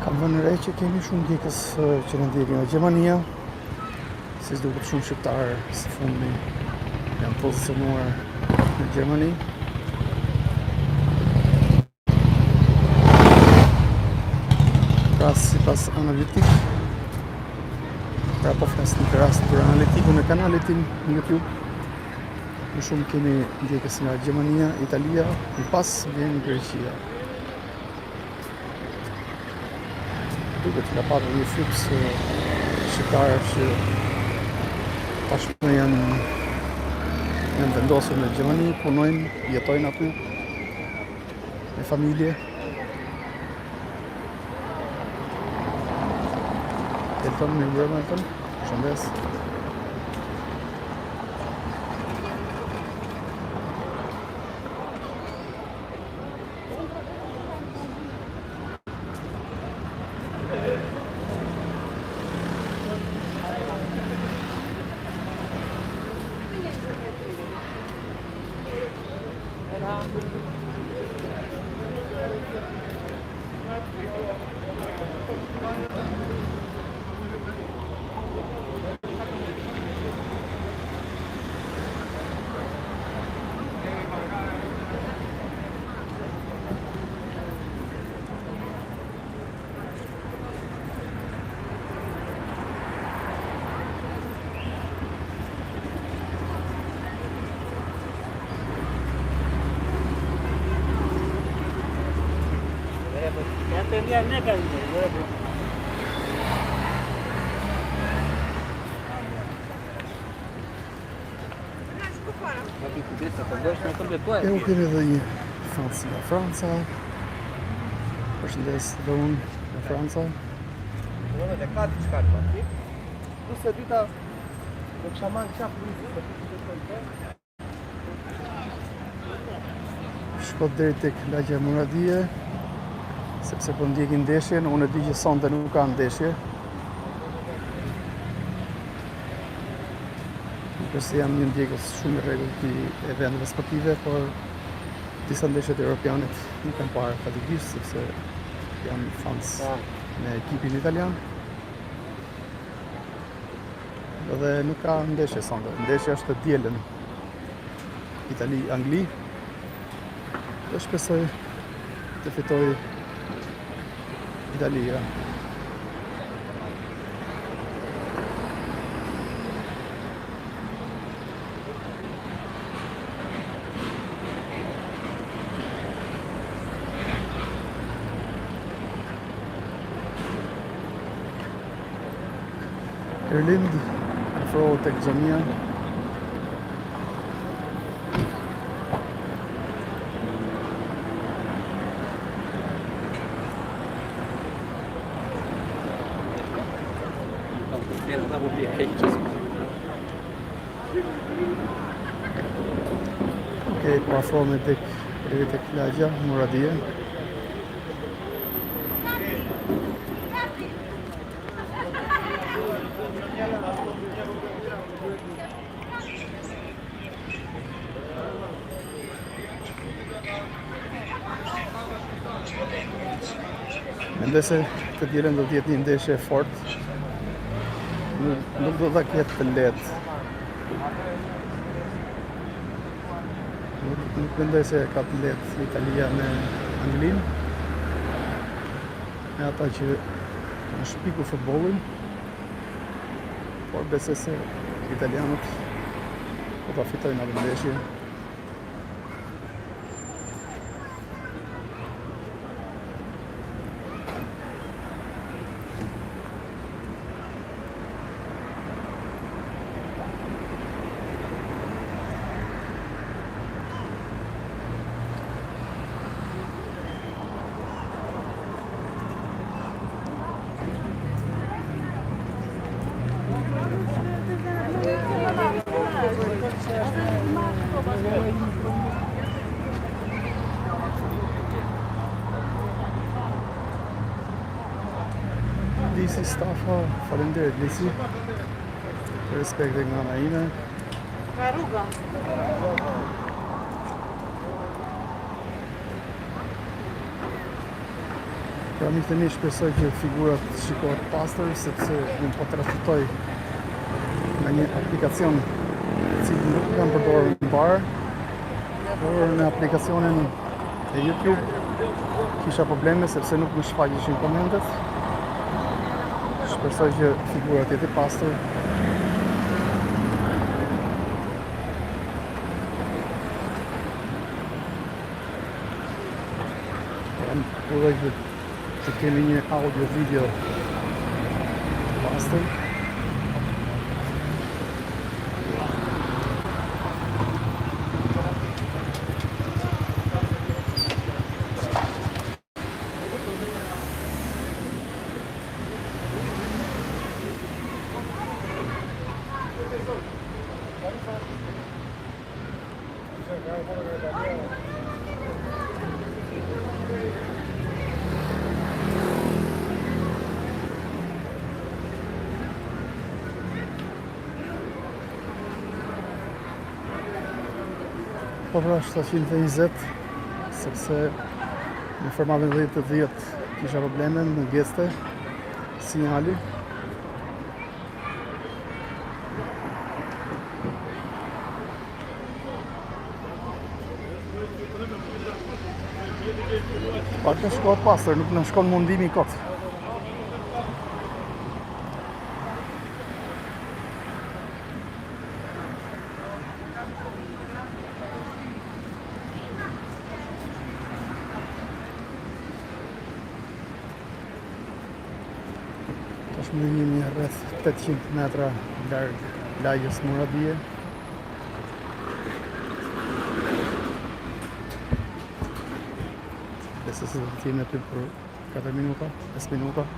Kam vënë re që kemi shumë ndjekës që në ndjekin nga Gjermania, si duket shumë shqiptarë së fundi janë pozicionuar në Gjermani. Pra sipas analitik, pra po flas në rast për analitikun e kanalit tim në YouTube, më shumë kemi ndjekës nga Gjermania, Italia, më pas vjen Greqia. Duket që ka pasur një fluks shqiptarë që tashmë janë vendosur në Gjermani, punojnë, jetojnë aty me familje. Elton, mirëmbrëma Elton, shëndes. E u kemi edhe një fansë nga Franca. Përshëndes dhe unë nga Franca. Shkot deri tek lagja Muradije, sepse po ndjekin ndeshjen, unë e di që sonte nuk ka ndeshje. Përse jam një ndjekës shumë i rregullt e vendeve sportive, por disa ndeshjet europianit nuk kam parë fatikisht, sepse jam fans me ekipin italian. Dhe nuk ka ndeshje sonte. Ndeshja është dielën Itali-Angli. Dhe shpresoj të fitoj Italia. Erlind afrohet tek xhamia. Okej, po afrohemi tek lagja Muradije. Mendoj se të dielën do të jetë një ndeshje fort. Nuk do ta ketë të lehtë. Nuk mendoj se ka të lehtë Italia me Anglinë. Me ata që në shpiku futbollin. Por besoj se italianët do ta fitojnë atë ndeshje. si stafa, faleminderit Lisi. Për respektin nga ana ime. Ka rruga. Pra miq të mi, shpresoj që figurat shikohet pastër, sepse unë po transmetoj nga një aplikacion cili nuk kam përdorur më parë, por në aplikacionin e YouTube kisha probleme sepse nuk më shfaqeshin komentet. Shpresoj që figurat jetë pastër. Uroj që kemi një audio video pastër. Po pra 720, sepse në formatën 10:10 kisha probleme në geste, sinjali. Pak në shkohet pastër, nuk në shkon mundimi i kot. Në jemi rreth 800 metra larg lagjes Muradije. Besoj se do të jemi aty për 4 minuta, 5 minuta.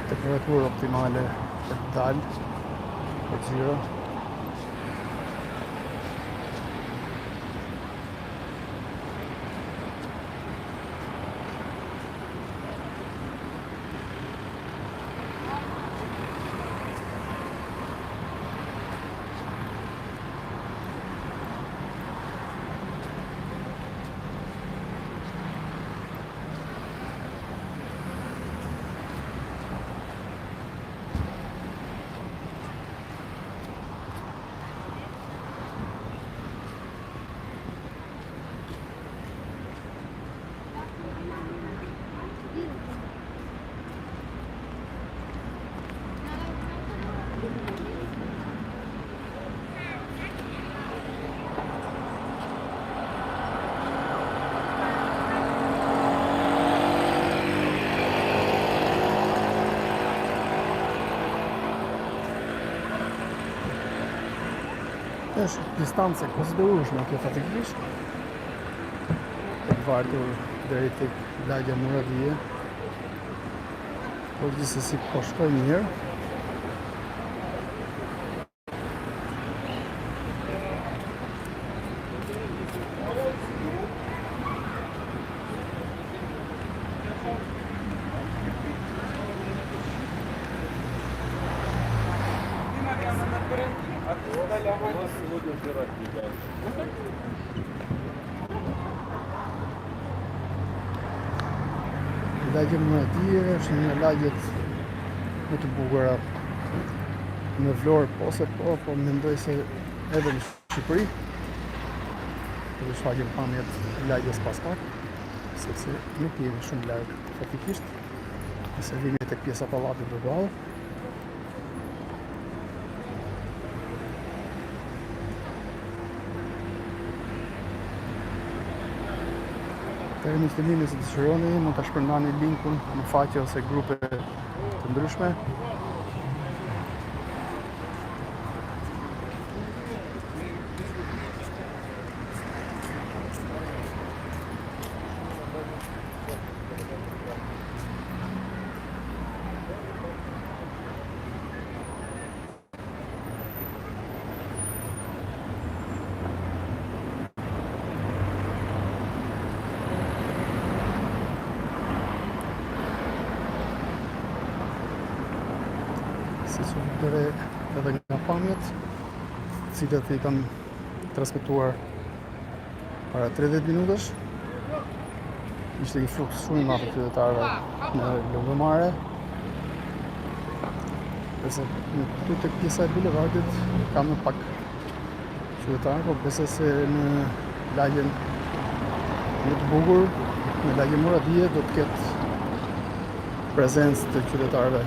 Temperaturë optimale për të dalë, për gjiro. Është distancë e konsiderueshme kjo fatikisht. E vartur deri tek lagja Muradije. Por gjithsesi po shkoj mirë. Lagja Muradije është një lagjet më të bukura në Vlorë, po mendoj se edhe në Shqipëri. Do të shfaqim pamjet lagjes pas pak, sepse nuk jemi shumë larg fatikisht. Nëse vini tek pjesa pallatit përballë. Deri në fillim nëse dëshironi, mund ta shpërndani linkun në faqe ose grupe të ndryshme. Si që vëre edhe nga pamjet, cilët I kam transmituar para 30 minutash. Ishte një fluks shumë I madh të qytetarëve në lëngëmare. Përse në këtu tek pjesa e bulevardit kam në pak qytetarë, po besoj se në lagjen më të bukur, në lagjen Muradije do të ketë prezencë të qytetarëve.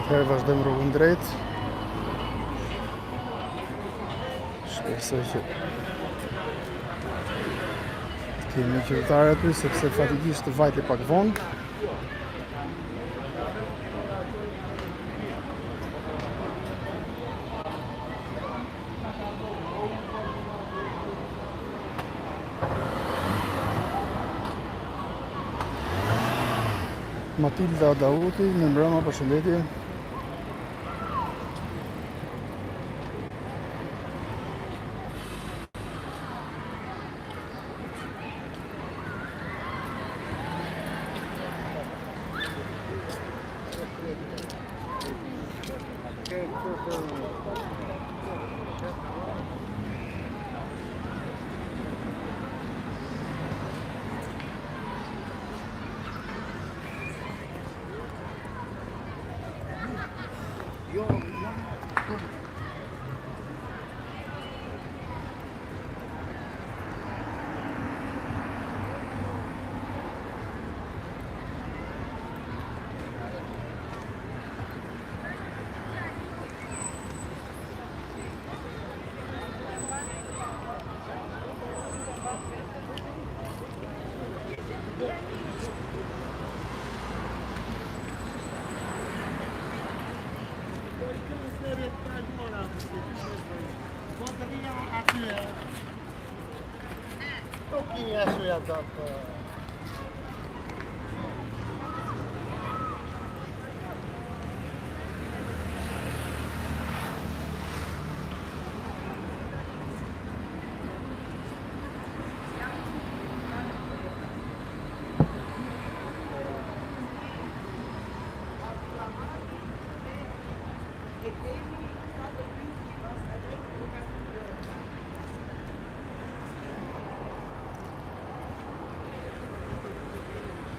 Atëherë vazhdojmë rrugën drejt. Shpresoj që të kemi qytetarë aty, sepse fatikisht vajti pak vonë. Matilda Dauti, në mbrëma, përshëndetje.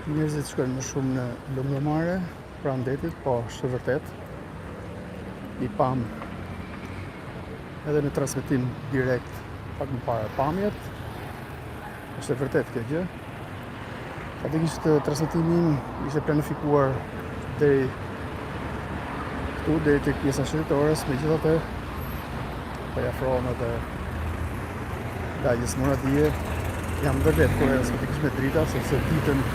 Njerëzit shkojnë më shumë në lëngëmare, pranë detit, po është vërtet. I pam edhe në transmetim direkt pak më parë pamjet. Është vërtet kjo gjë. Fatikisht transmetimi im ishte planifikuar deri këtu, deri tek pjesa shëritores, megjithatë po ja afrohem edhe lagjes Muradije. Jam vërtet kurioz fatikisht me drita, sepse ditën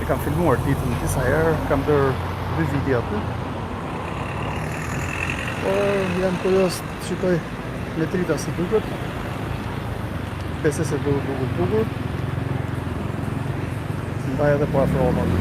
e kam filmuar ditën disa herë, kam bërë 2 video aty. Jam kurioz të shikoj me drita si duket. Besoj se do duket bukur. Mbaj edhe po afrohem aty.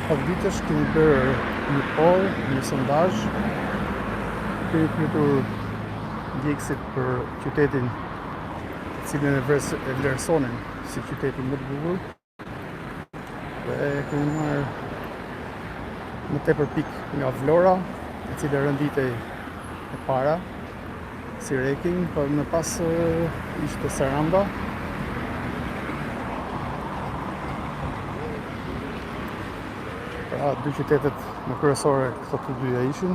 pak vitesh kemi bërë një poll, një sondazh. Kemi pyetur ndjekësit për qytetin cilën e vlerësonin si qytetin më të bukur. Dhe kemi marrë më tepër pikë nga Vlora, e cila renditej e para si ranking, por më pas ishte Saranda. Pra, dy qytetet më kryesore këto të dyja ishin.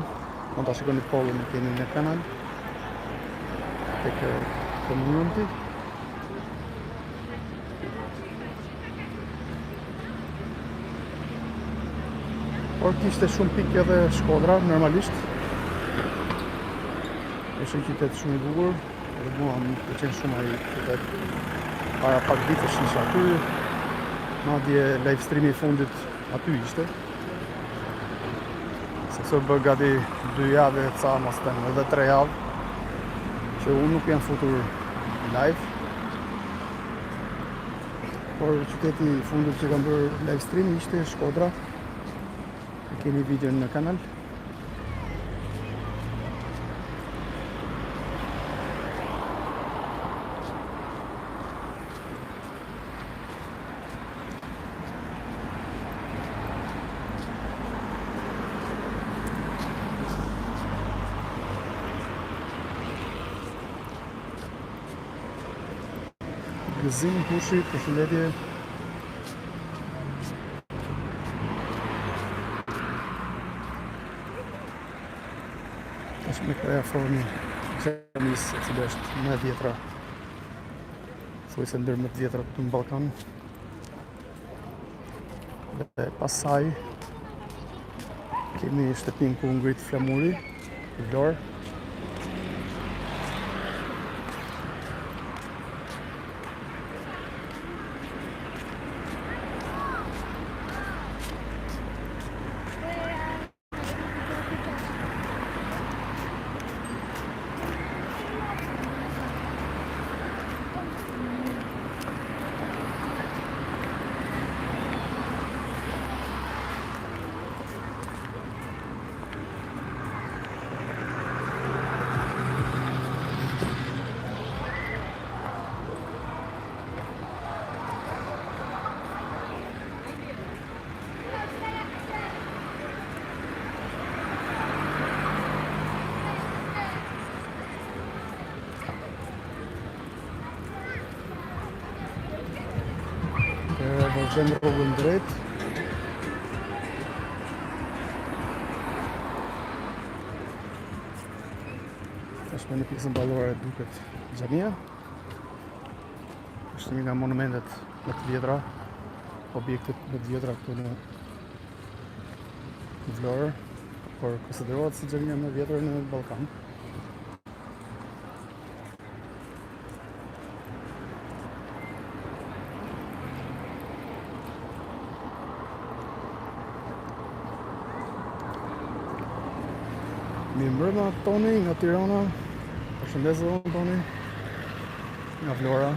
Mund ta shikoni pollin e keni në kanal tek community. Por kishte shumë pikë edhe Shkodra, normalisht. Është një qytet shumë i bukur, edhe mua më pëlqen shumë ai qytet. Para pak ditësh isha aty, madje live streami i fundit aty ishte. Sepse bë gati 2 javë, ca mos them edhe 3 javë, që unë nuk jam futur live. Por qyteti i fundit që kam bërë live stream ishte Shkodra. Keni videon në kanal. Gëzim Kushi, përshëndetje. Është me kreja formi Gjemis, e cilë është më e vjetra. Thuaj se ndër më të vjetra këtu në Ballkan. Dhe pasaj kemi shtëpinë ku ngrit flamuri, Vlorë. Vazhdojmë rrugën drejt. Tash me një pjesë mballuare duket xhamia. Është një nga monumentet më të vjetra, objektet më të vjetra këtu në Vlorë, por konsiderohet si xhamia më e vjetër në Ballkan. Mirëmbrëma Toni nga Tirana. Përshëndes Toni nga Vlora.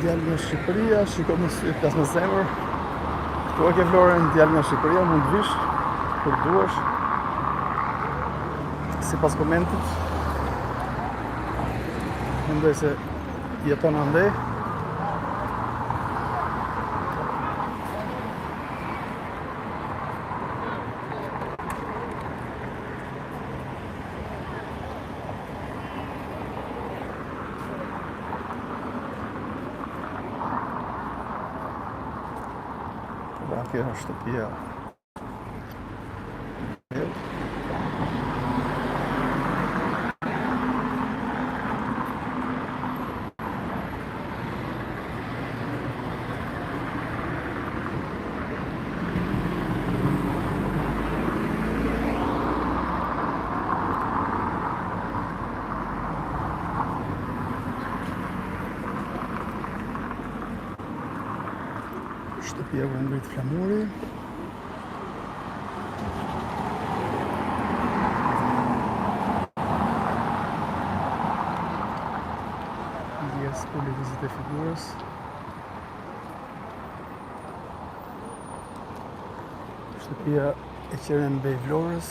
djalë nga Shqipëria, shiko me sy, plas me zemër. Këtu e ke Vlorën, djalë nga Shqipëria, mund të vish kur duash. Sipas komentit, mendoj se jeton andej. Kjo është shtëpia. Shtëpia ku ngrit flamuri. Yes, për lëvizjet e figurës. Shtëpia e Qeren Bej Vlorës.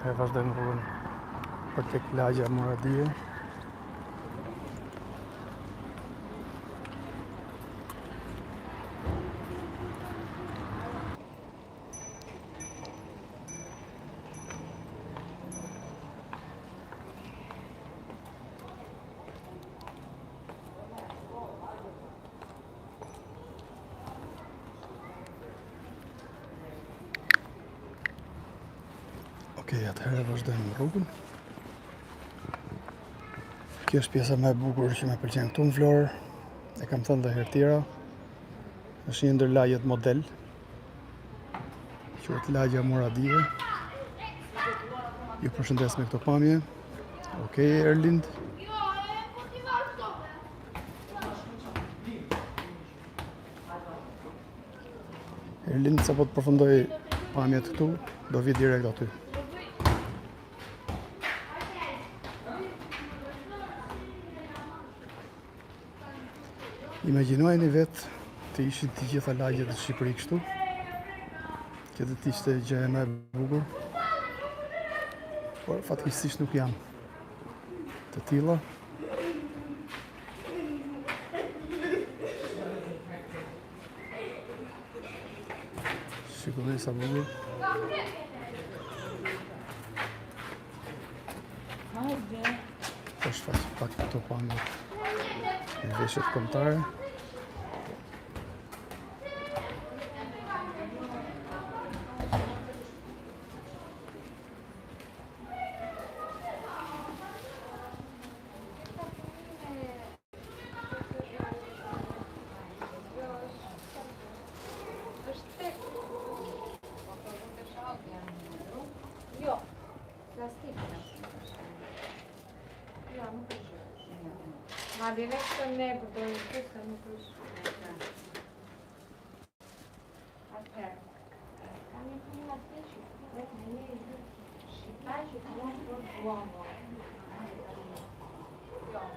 E vazhdojmë rrugën për tek lagja Muradije. Okej, atëherë vazhdojmë rrugën. Kjo është pjesa më e bukur që më pëlqen këtu në Vlorë. E kam thënë edhe herë tjera. Është një ndër lagjet model. Quhet lagja Muradije. Ju përshëndes me këto pamje. Okej, Erlind. Erlind sapo të përfundoj pamjet këtu, do vi direkt aty. Imagjinojeni vetë të ishin të gjitha lagjet e Shqipëri kështu. Kjo do të ishte gjë më e bukur. Por fatkeqësisht nuk janë të tilla. Shikoni sa bukur. Po shfaq pak këto pamjet e veshjet kombëtare. Ma direkt të ne përdojnë të se nuk është. Atëherë. Ka një punë atë që vetë në një shqiptar që ka një për duamo. Jo.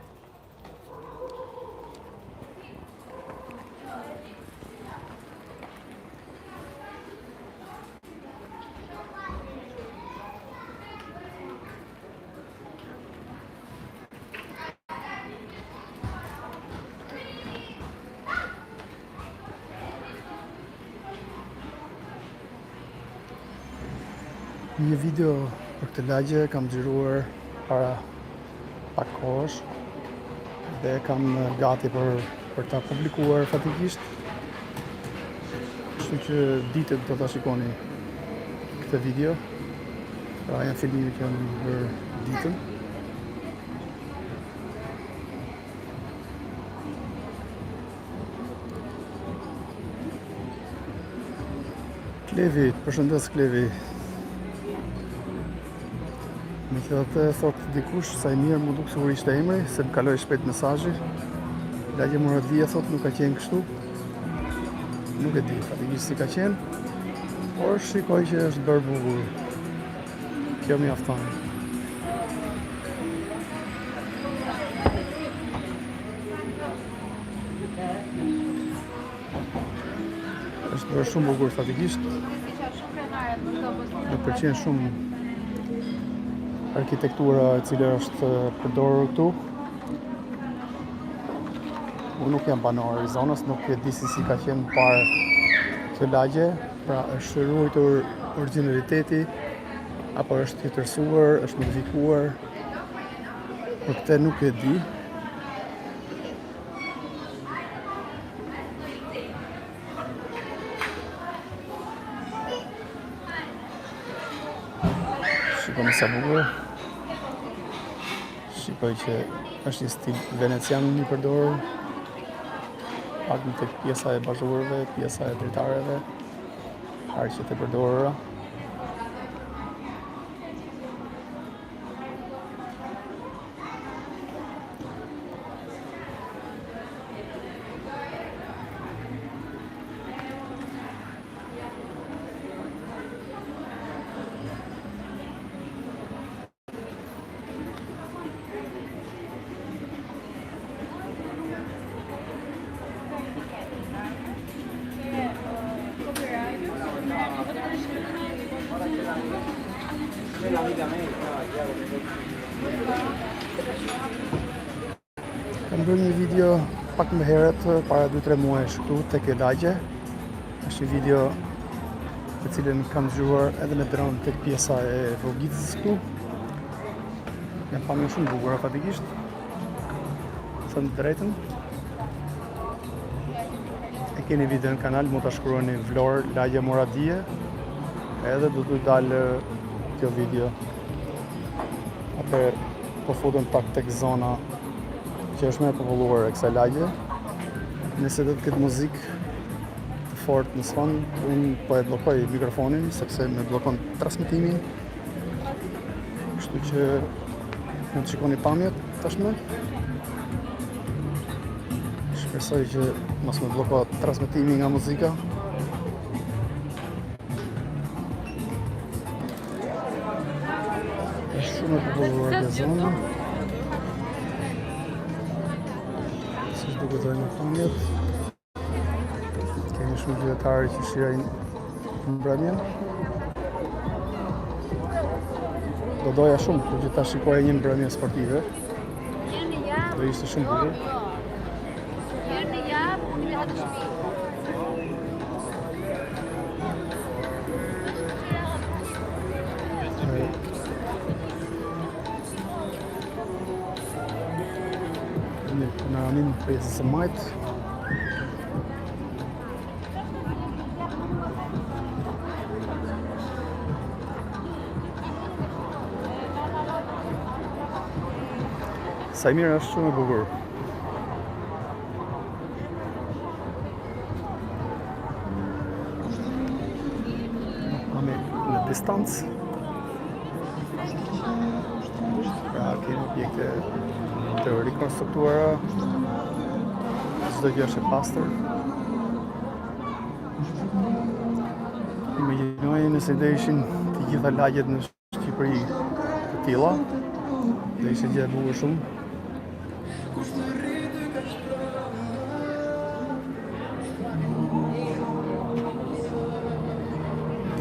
Një video për këtë lagje kam xhiruar para pak kohësh dhe kam gati për ta publikuar fatikisht. Kështu që ditët do ta shikoni këtë video. Pra janë filmime që janë bërë ditën. Klevi, përshëndes Klevi. Me që atë thot dikush sa i mirë më duk sigur ishte emri, se më kaloj shpejt mesazhi. Lagja Muradije thot nuk ka qenë kështu. Nuk e di, fatikisht si ka qenë, por shikoj që është bërë bukur. Kjo mjafton. Është shumë bukur statikisht. Më pëlqen shumë arkitektura e cila është përdorur këtu. Unë nuk jam banor i zonës, nuk e di si ka qenë parë kjo lagje, pra është ruajtur origjinaliteti apo është tjetërsuar, është modifikuar. Për këtë nuk e di. Shikoni sa bukur. Shikoj që është një stil venecian i përdorur. Pak në tek pjesa e bazhurëve, pjesa e dritareve, harqet e përdorura. Kam bërë një video pak më herët, para 2-3 muajsh këtu tek e lagje. Është një video të cilën kam zgjuar edhe me dron tek pjesa e Vogicës këtu. Jam pamje shumë bukur fatikisht. Thënë të drejtën. E keni video në kanal, mund ta shkruani Vlorë lagje Moradije. Edhe do t'u dalë kjo video. Atëherë po futem pak tek zona që është më e populluar e kësaj lagje. Nëse do të ketë muzikë të fortë në sfond, unë po e bllokoj mikrofonin sepse më bllokon transmetimin. Kështu që mund të shikoni pamjet tashmë. Shpresoj që mos më bllokohet transmetimi nga muzika. Është shumë e populluar kjo zonë. Duke në pamjet. Kemi shumë qytetarë që shijojnë mbrëmjen. Do doja shumë kur që ta shikoja një mbrëmje sportive. Do ishte shumë bukur. Në anin pjesës së majtë. Sa i mirë është shumë e bukur. Kemi në distancë. Pra kemi objekte të rikonstruktuara, çdo gjë është e pastër. Imagjinoj nëse do ishin të gjitha lagjet në Shqipëri të tilla, do ishte gjë e bukur shumë.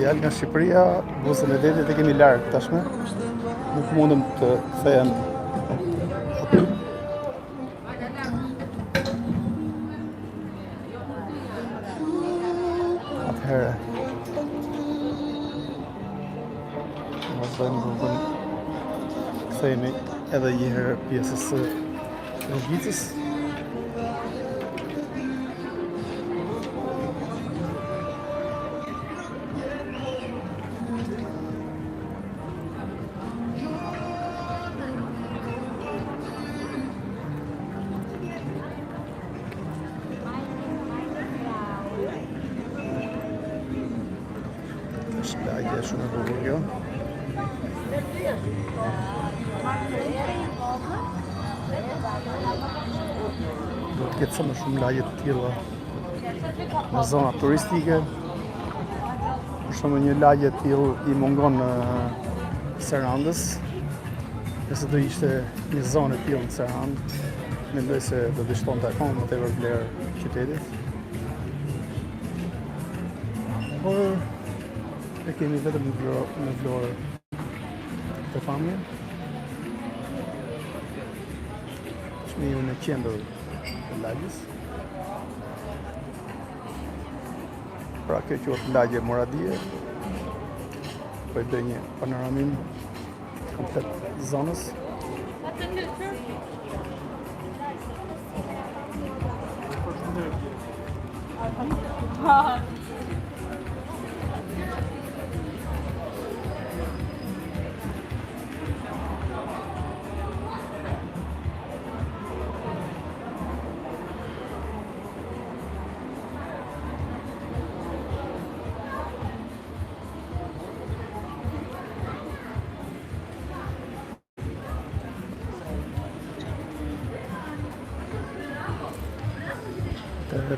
Djalë nga Shqipëria, buzën e detit e kemi larg tashmë. Nuk mundem të kthehem aty. Atëherë vazhdojmë rrugën. Kthehemi edhe një herë pjesës së Vogicës. Lagje është shumë e bukur kjo. Do të ketë sa më shumë lagje të tilla në zona turistike. Për shembull një lagje e tillë i mungon në Sarandës. Nëse do ishte një zonë e tillë në Sarandë, mendoj se do të shtonte akoma më tepër vlerë qytetit. por e kemi vetëm në Vlorë të familje. Shmiu në qendër të lagjes. Pra kjo quhet lagje Moradie. Po e bëj një panoramim komplet zonës.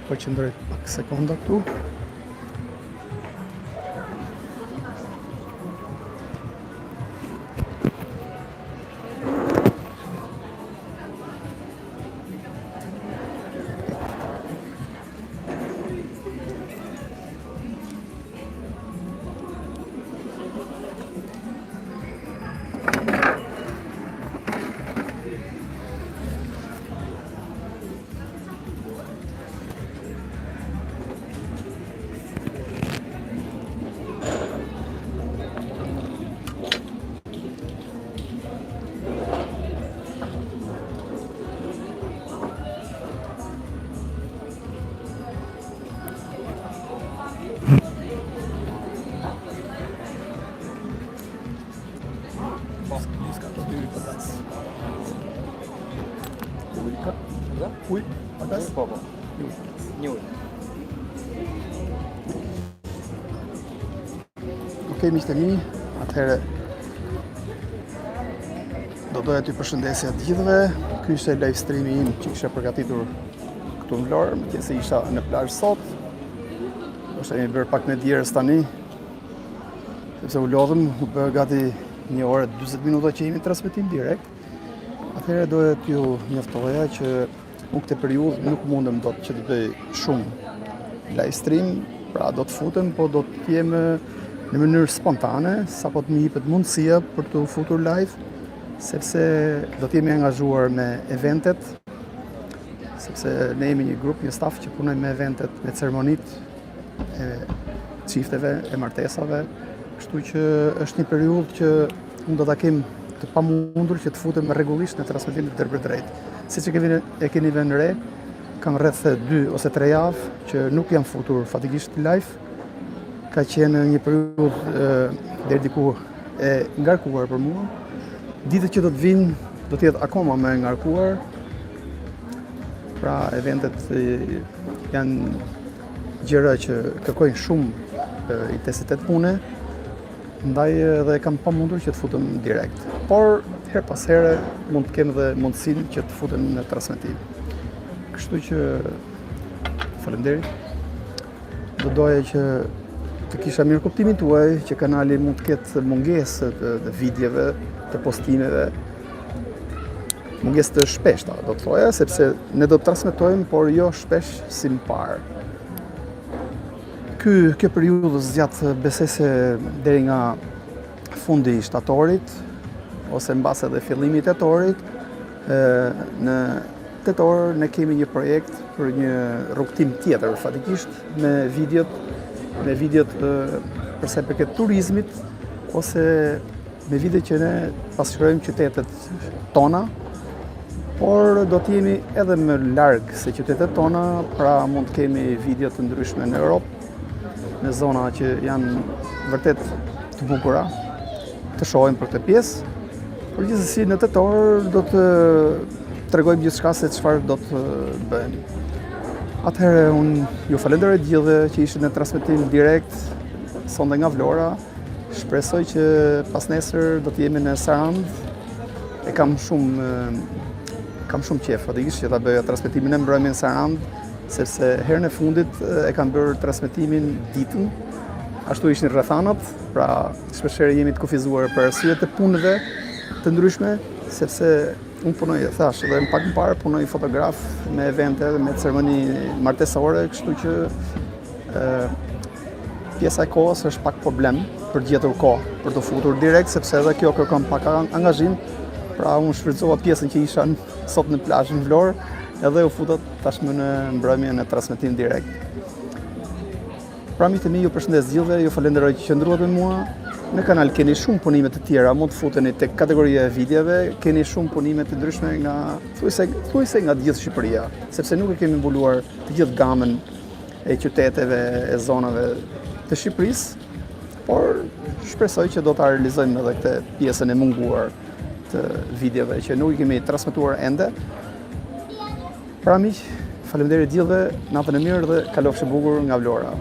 Po qëndroj pak sekonda këtu. Ujë, patas? Po. Një ujë. Okej, miqtë e mi, atëherë do doja t'ju përshëndesja të gjithëve. Ky ishte live streami im që kisha përgatitur këtu në Vlorë, meqense isha në plazh sot. Është jemi bërë pak me djerës tani, sepse u lodhëm, u bë gati 1 orë 40 minuta që jemi në transmetim direkt. Atëherë doja t'ju njoftoja që unë këtë periudhë nuk mundem dot që të bëj shumë live stream, pra do të futem, po do të jem në mënyrë spontane, sapo të më jepet mundësia për të futur live, sepse do të jemi angazhuar me eventet, sepse ne jemi një grup, një staf që punojmë me eventet, me ceremonitë e çifteve, e martesave, kështu që është një periudhë që unë do ta kem të pamundur që të futem rregullisht në transmetimet drejt. Siç e keni vënë re, kam rreth 2 ose 3 javë që nuk jam futur fatikisht live. Ka qenë një periudhë deri diku e ngarkuar për mua. Ditët që do të vinë do të jetë akoma më e ngarkuar. Pra eventet janë gjëra që kërkojnë shumë intensitet pune, ndaj edhe kam pamundur që të futem direkt. Por her pas here mund të kem edhe mundësinë që të futem në transmetim. Kështu që faleminderit. Do doja që të kisha mirë kuptimin tuaj që kanali mund të ketë mungesë të videove, të postimeve. Mungesë të shpeshta, do të thoja, sepse ne do të transmetojmë, por jo shpesh si më parë. Kjo periudhë zgjat besoj se deri nga fundi i shtatorit ose mbas edhe fillimi i tetorit. Në tetor ne kemi një projekt për një rrugtim tjetër fatikisht me videot për sa i përket turizmit ose me videot që ne pasqyrojmë qytetet tona, por do të jemi edhe më larg se qytetet tona, pra mund të kemi video të ndryshme në Europë, në zona që janë vërtet të bukura, të shohim për këtë pjesë. Por gjithsesi në tetor do të tregojmë gjithçka se çfarë do të bëjmë. Atëherë unë ju falenderoj gjithë që ishit në transmetim direkt sonde nga Vlora. Shpresoj që pas nesër do të jemi në Sarand. E kam shumë qef fatikisht që ta bëja transmetimin e mbrëmjen në Sarand, sepse herën e fundit e kam bërë transmetimin ditën. Ashtu ishin rrethanat, pra shpeshherë jemi të kufizuar për arsye të punëve të ndryshme, sepse unë punoj, thash, edhe pak më parë punoj fotograf me evente, me ceremoni martesore, kështu që pjesa e kohës është pak problem për gjetur kohë, për të futur direkt, sepse edhe kjo kërkon pak angazhim. Pra unë shfrytëzova pjesën që isha sot në plazh në Vlorë, edhe u futët tashmë në mbrëmje në transmetim direkt. Pra miqtë mi, ju përshëndes gjithëve, ju falenderoj që qëndruat me mua. Në kanal keni shumë punime të tjera, mund të futeni tek kategoria e videove, keni shumë punime të ndryshme nga thuajse nga gjithë Shqipëria, sepse nuk e kemi mbuluar të gjithë gamën e qyteteve, e zonave të Shqipërisë, por shpresoj që do ta realizojmë edhe këtë pjesën e munguar të videove që nuk i kemi transmetuar ende. Pra miq, faleminderit gjithëve, natën e mirë dhe kalofshi bukur nga Vlora.